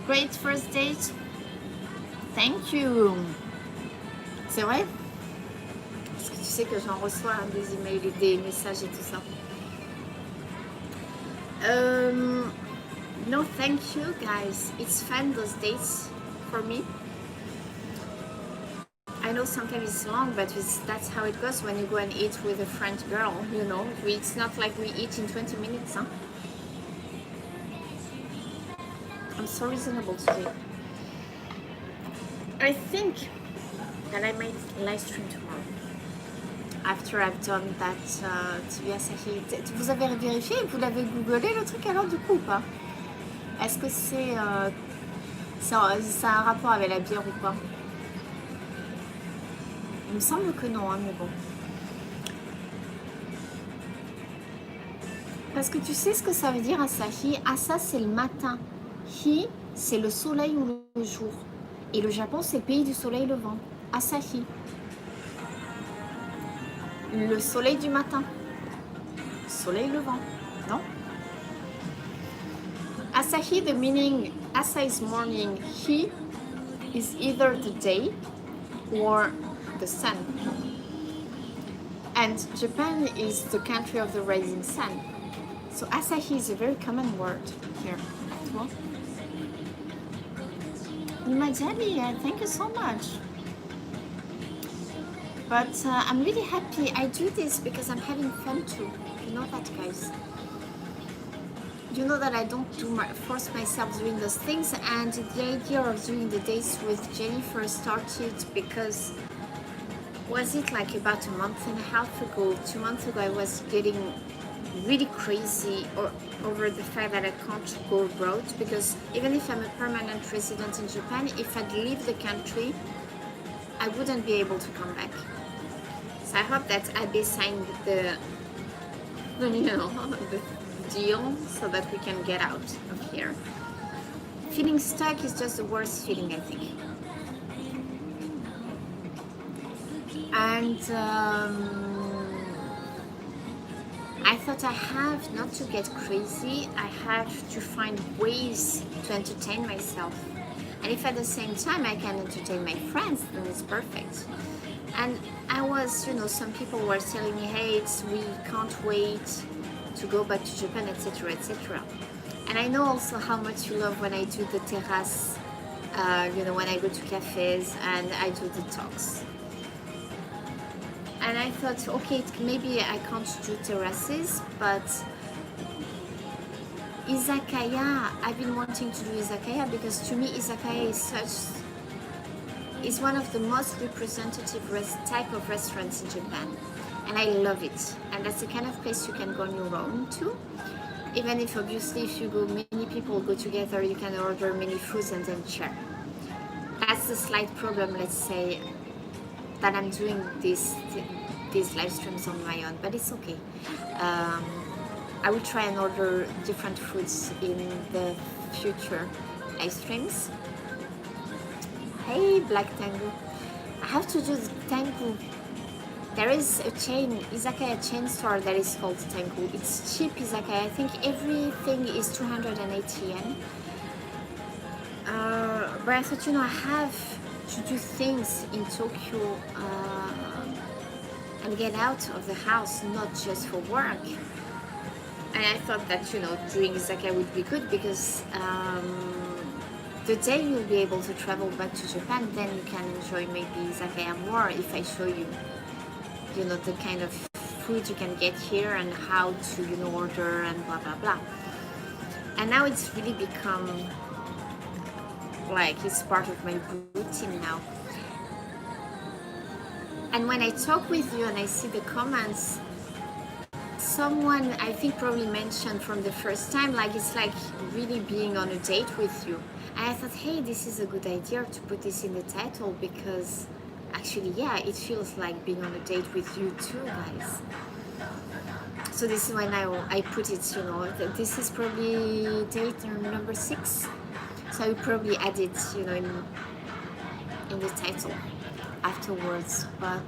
Speaker 1: Great first date. Thank you. C'est vrai? Parce que tu sais que j'en reçois des emails, des messages et tout ça. No, thank you guys. It's fun those dates for me. I know sometimes it's long, but that's how it goes when you go and eat with a French girl, you know. It's not like we eat in 20 minutes, huh? I'm so reasonable today. I think that I might live stream tomorrow. After I've done that TV Asahi. Vous avez vérifié? Vous l'avez googlé le truc alors du coup ou pas? Est-ce que ça a un rapport avec la bière ou pas? Il me semble que non, hein, mais bon. Parce que tu sais ce que ça veut dire Asahi? Asa, c'est le matin. Hi, c'est le soleil ou le jour. Et le Japon, c'est le pays du soleil levant. Asahi. Le soleil du matin. Soleil levant, non? Asahi, the meaning, asa is morning, hi is either the day or the sun. And Japan is the country of the rising sun. So asahi is a very common word here. Imajali, thank you so much. But I'm really happy I do this because I'm having fun too. You know that, guys. you know that I don't force myself doing those things, and the idea of doing the dates with Jennifer started because, was it like about a month and a half ago, 2 months ago, I was getting really crazy over the fact that I can't go abroad, because even if I'm a permanent resident in Japan, if I'd leave the country, I wouldn't be able to come back. So I hope that Abe signed the deal so that we can get out of here. Feeling stuck is just the worst feeling, I think. And I thought I have not to get crazy, I have to find ways to entertain myself. And if at the same time I can entertain my friends, then it's perfect. And I was, some people were telling me, hey, we can't wait to go back to Japan, etc., etc. And I know also how much you love when I do the terrace, when I go to cafes and I do the talks. And I thought, okay, maybe I can't do terraces, but Izakaya, I've been wanting to do Izakaya because to me Izakaya is one of the most representative type of restaurants in Japan, and I love it. And that's the kind of place you can go on your own too, even if obviously if you go, many people go together, you can order many foods and then share. That's the slight problem, let's say, that I'm doing these live streams on my own, but it's okay. I will try and order different foods in the future live streams. Hey, Black Tango. I have to do the Tango. There is a Izakaya chain store that is called Tango. It's cheap Izakaya. I think everything is 280 yen. But I thought, I have to do things in Tokyo and get out of the house, not just for work. And I thought that, doing Izakaya would be good because the day you'll be able to travel back to Japan, then you can enjoy maybe Izakaya more if I show you, the kind of food you can get here and how to, order and blah, blah, blah. And now it's really become like it's part of my routine now. And when I talk with you and I see the comments, someone I think probably mentioned from the first time, like it's like really being on a date with you. And I thought, hey, this is a good idea to put this in the title because actually, yeah, it feels like being on a date with you too, guys. So this is when I put it, this is probably date number 6. So I will probably add it, in the title afterwards. But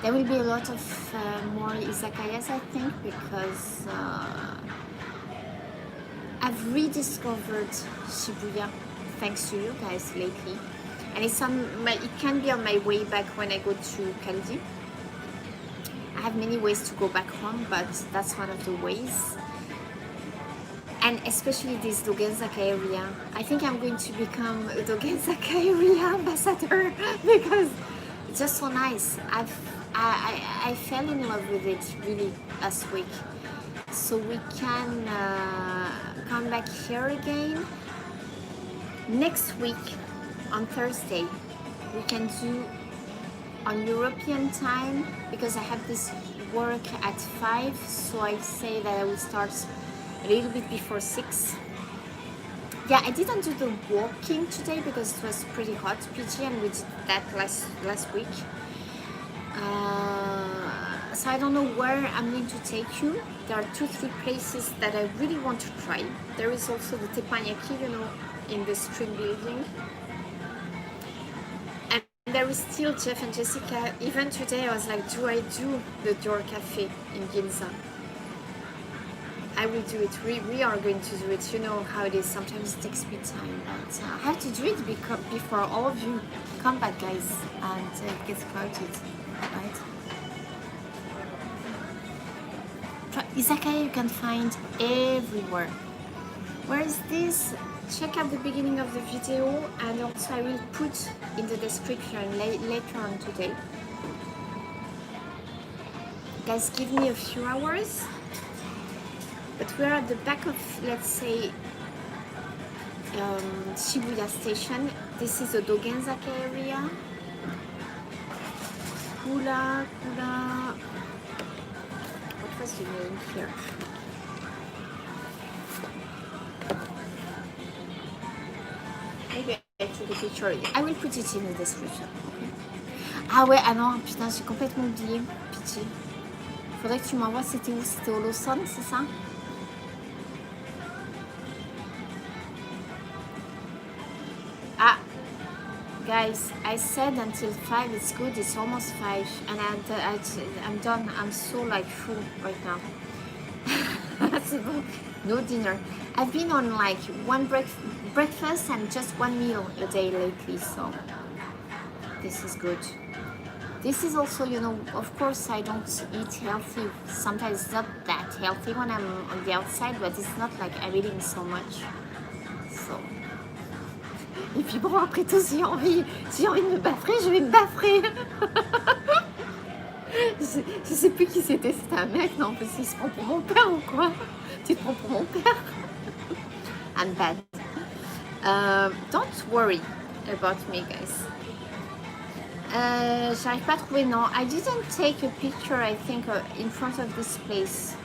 Speaker 1: there will be a lot of more izakayas, I think, because I've rediscovered Shibuya thanks to you guys lately, and it can be on my way back when I go to Kandy. I have many ways to go back home, but that's one of the ways. And especially this Dogenzaka area. I think I'm going to become a Dogenzaka area ambassador because it's just so nice. I fell in love with it really last week. So we can come back here again. Next week on Thursday, we can do on European time because I have this work at 5. So I say that I will start a little bit before 6. Yeah, I didn't do the walking today because it was pretty hot, PG, and we did that last week. So I don't know where I'm going to take you. There are 2-3 places that I really want to try. There is also the teppanyaki, in the stream building. And there is still Jeff and Jessica. Even today I was like, do I do the Door Cafe in Ginza? I will do it. We are going to do it. You know how it is. Sometimes it takes me time, but I have to do it before all of you come back, guys, and it gets crowded, right? Izakaya you can find everywhere. Where is this? Check out the beginning of the video, and also I will put in the description later on today. Guys, give me a few hours But we're at the back of, let's say, Shibuya station. This is the Dogenzaka area. Kula. What was the name here? Maybe I took a picture. I will put it in the description. Okay? Ah ouais, ah non, putain, j'ai complètement oublié. Pitié. Faudrait que tu m'envoies, c'était où? C'était au Lawson, c'est ça? Ah, guys, I said until 5 it's good. It's almost 5 and I'm done. I'm so like full right now. No dinner. I've been on like one breakfast and just one meal a day lately, so this is good. This is also, you know, of course I don't eat healthy. Sometimes it's not that healthy when I'm on the outside, but it's not like I'm eating so much. So. Et puis bon, après tout, si j'ai envie de me baffrer, je vais me baffrer. Je sais plus qui c'était un mec, non, parce qu'il se prend pour mon père ou quoi? Tu te prends pour mon père? I'm bad. Don't worry about me, guys. J'arrive pas à trouver, non. I didn't take a picture, I think, in front of this place.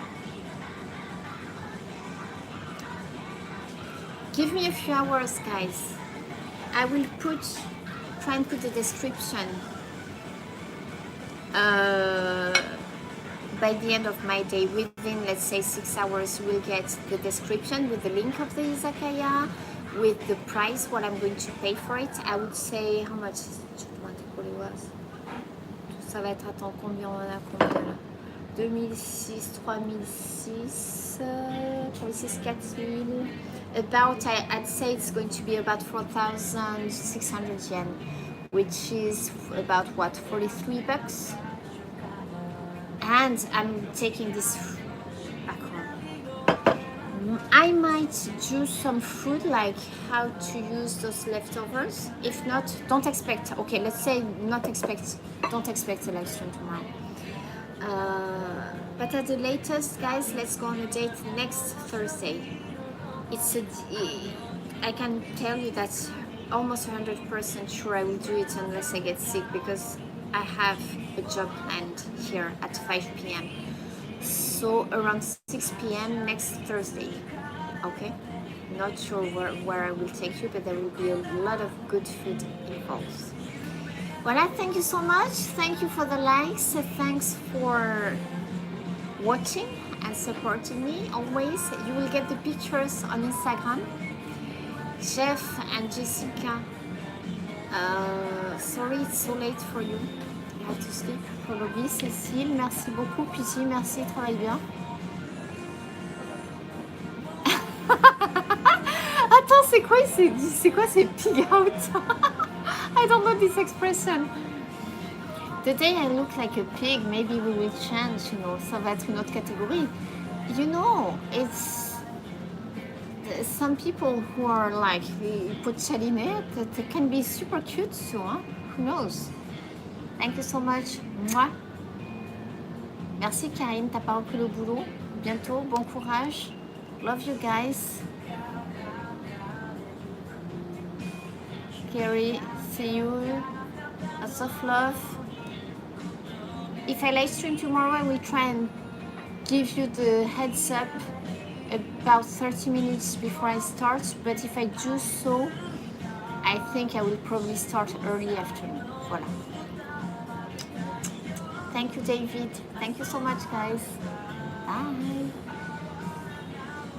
Speaker 1: Give me a few hours, guys. I will try and put the description by the end of my day. Within, let's say, 6 hours, we'll get the description with the link of the izakaya, with the price, what I'm going to pay for it. I would say, how much ça va être, attends, combien on a, combien là? 2006, 3006, 3006, 4000. About, I'd say it's going to be about 4,600 yen, which is about what, 43 bucks? And I'm taking this back home. I might do some food, like how to use those leftovers. If not, don't expect, okay, let's say don't expect a live stream tomorrow. But at the latest, guys, let's go on a date next Thursday. I can tell you that almost 100% sure I will do it unless I get sick, because I have a job planned here at 5 p.m. So around 6 p.m. next Thursday, okay? Not sure where I will take you, but there will be a lot of good food involved. Well, thank you so much. Thank you for the likes. Thanks for watching and supporting me always. You will get the pictures on Instagram. Jeff and Jessica, sorry it's so late for you. You have to sleep probably. Cécile, merci beaucoup. Piti, merci, travaille bien. Attends, c'est quoi c'est pig out? I don't know this expression. The day I look like a pig, maybe we will change, you know, ça va être une autre catégorie. You know, it's some people who are like, put chalinette, that can be super cute too, huh? Who knows? Thank you so much. Mwah. Merci Karine, t'as pas repris le boulot. Bientôt, bon courage. Love you guys. Carrie, see you. Lots of love. If I live stream tomorrow, I will try and give you the heads up about 30 minutes before I start. But if I do so, I think I will probably start early afternoon. Voilà. Thank you, David. Thank you so much, guys. Bye.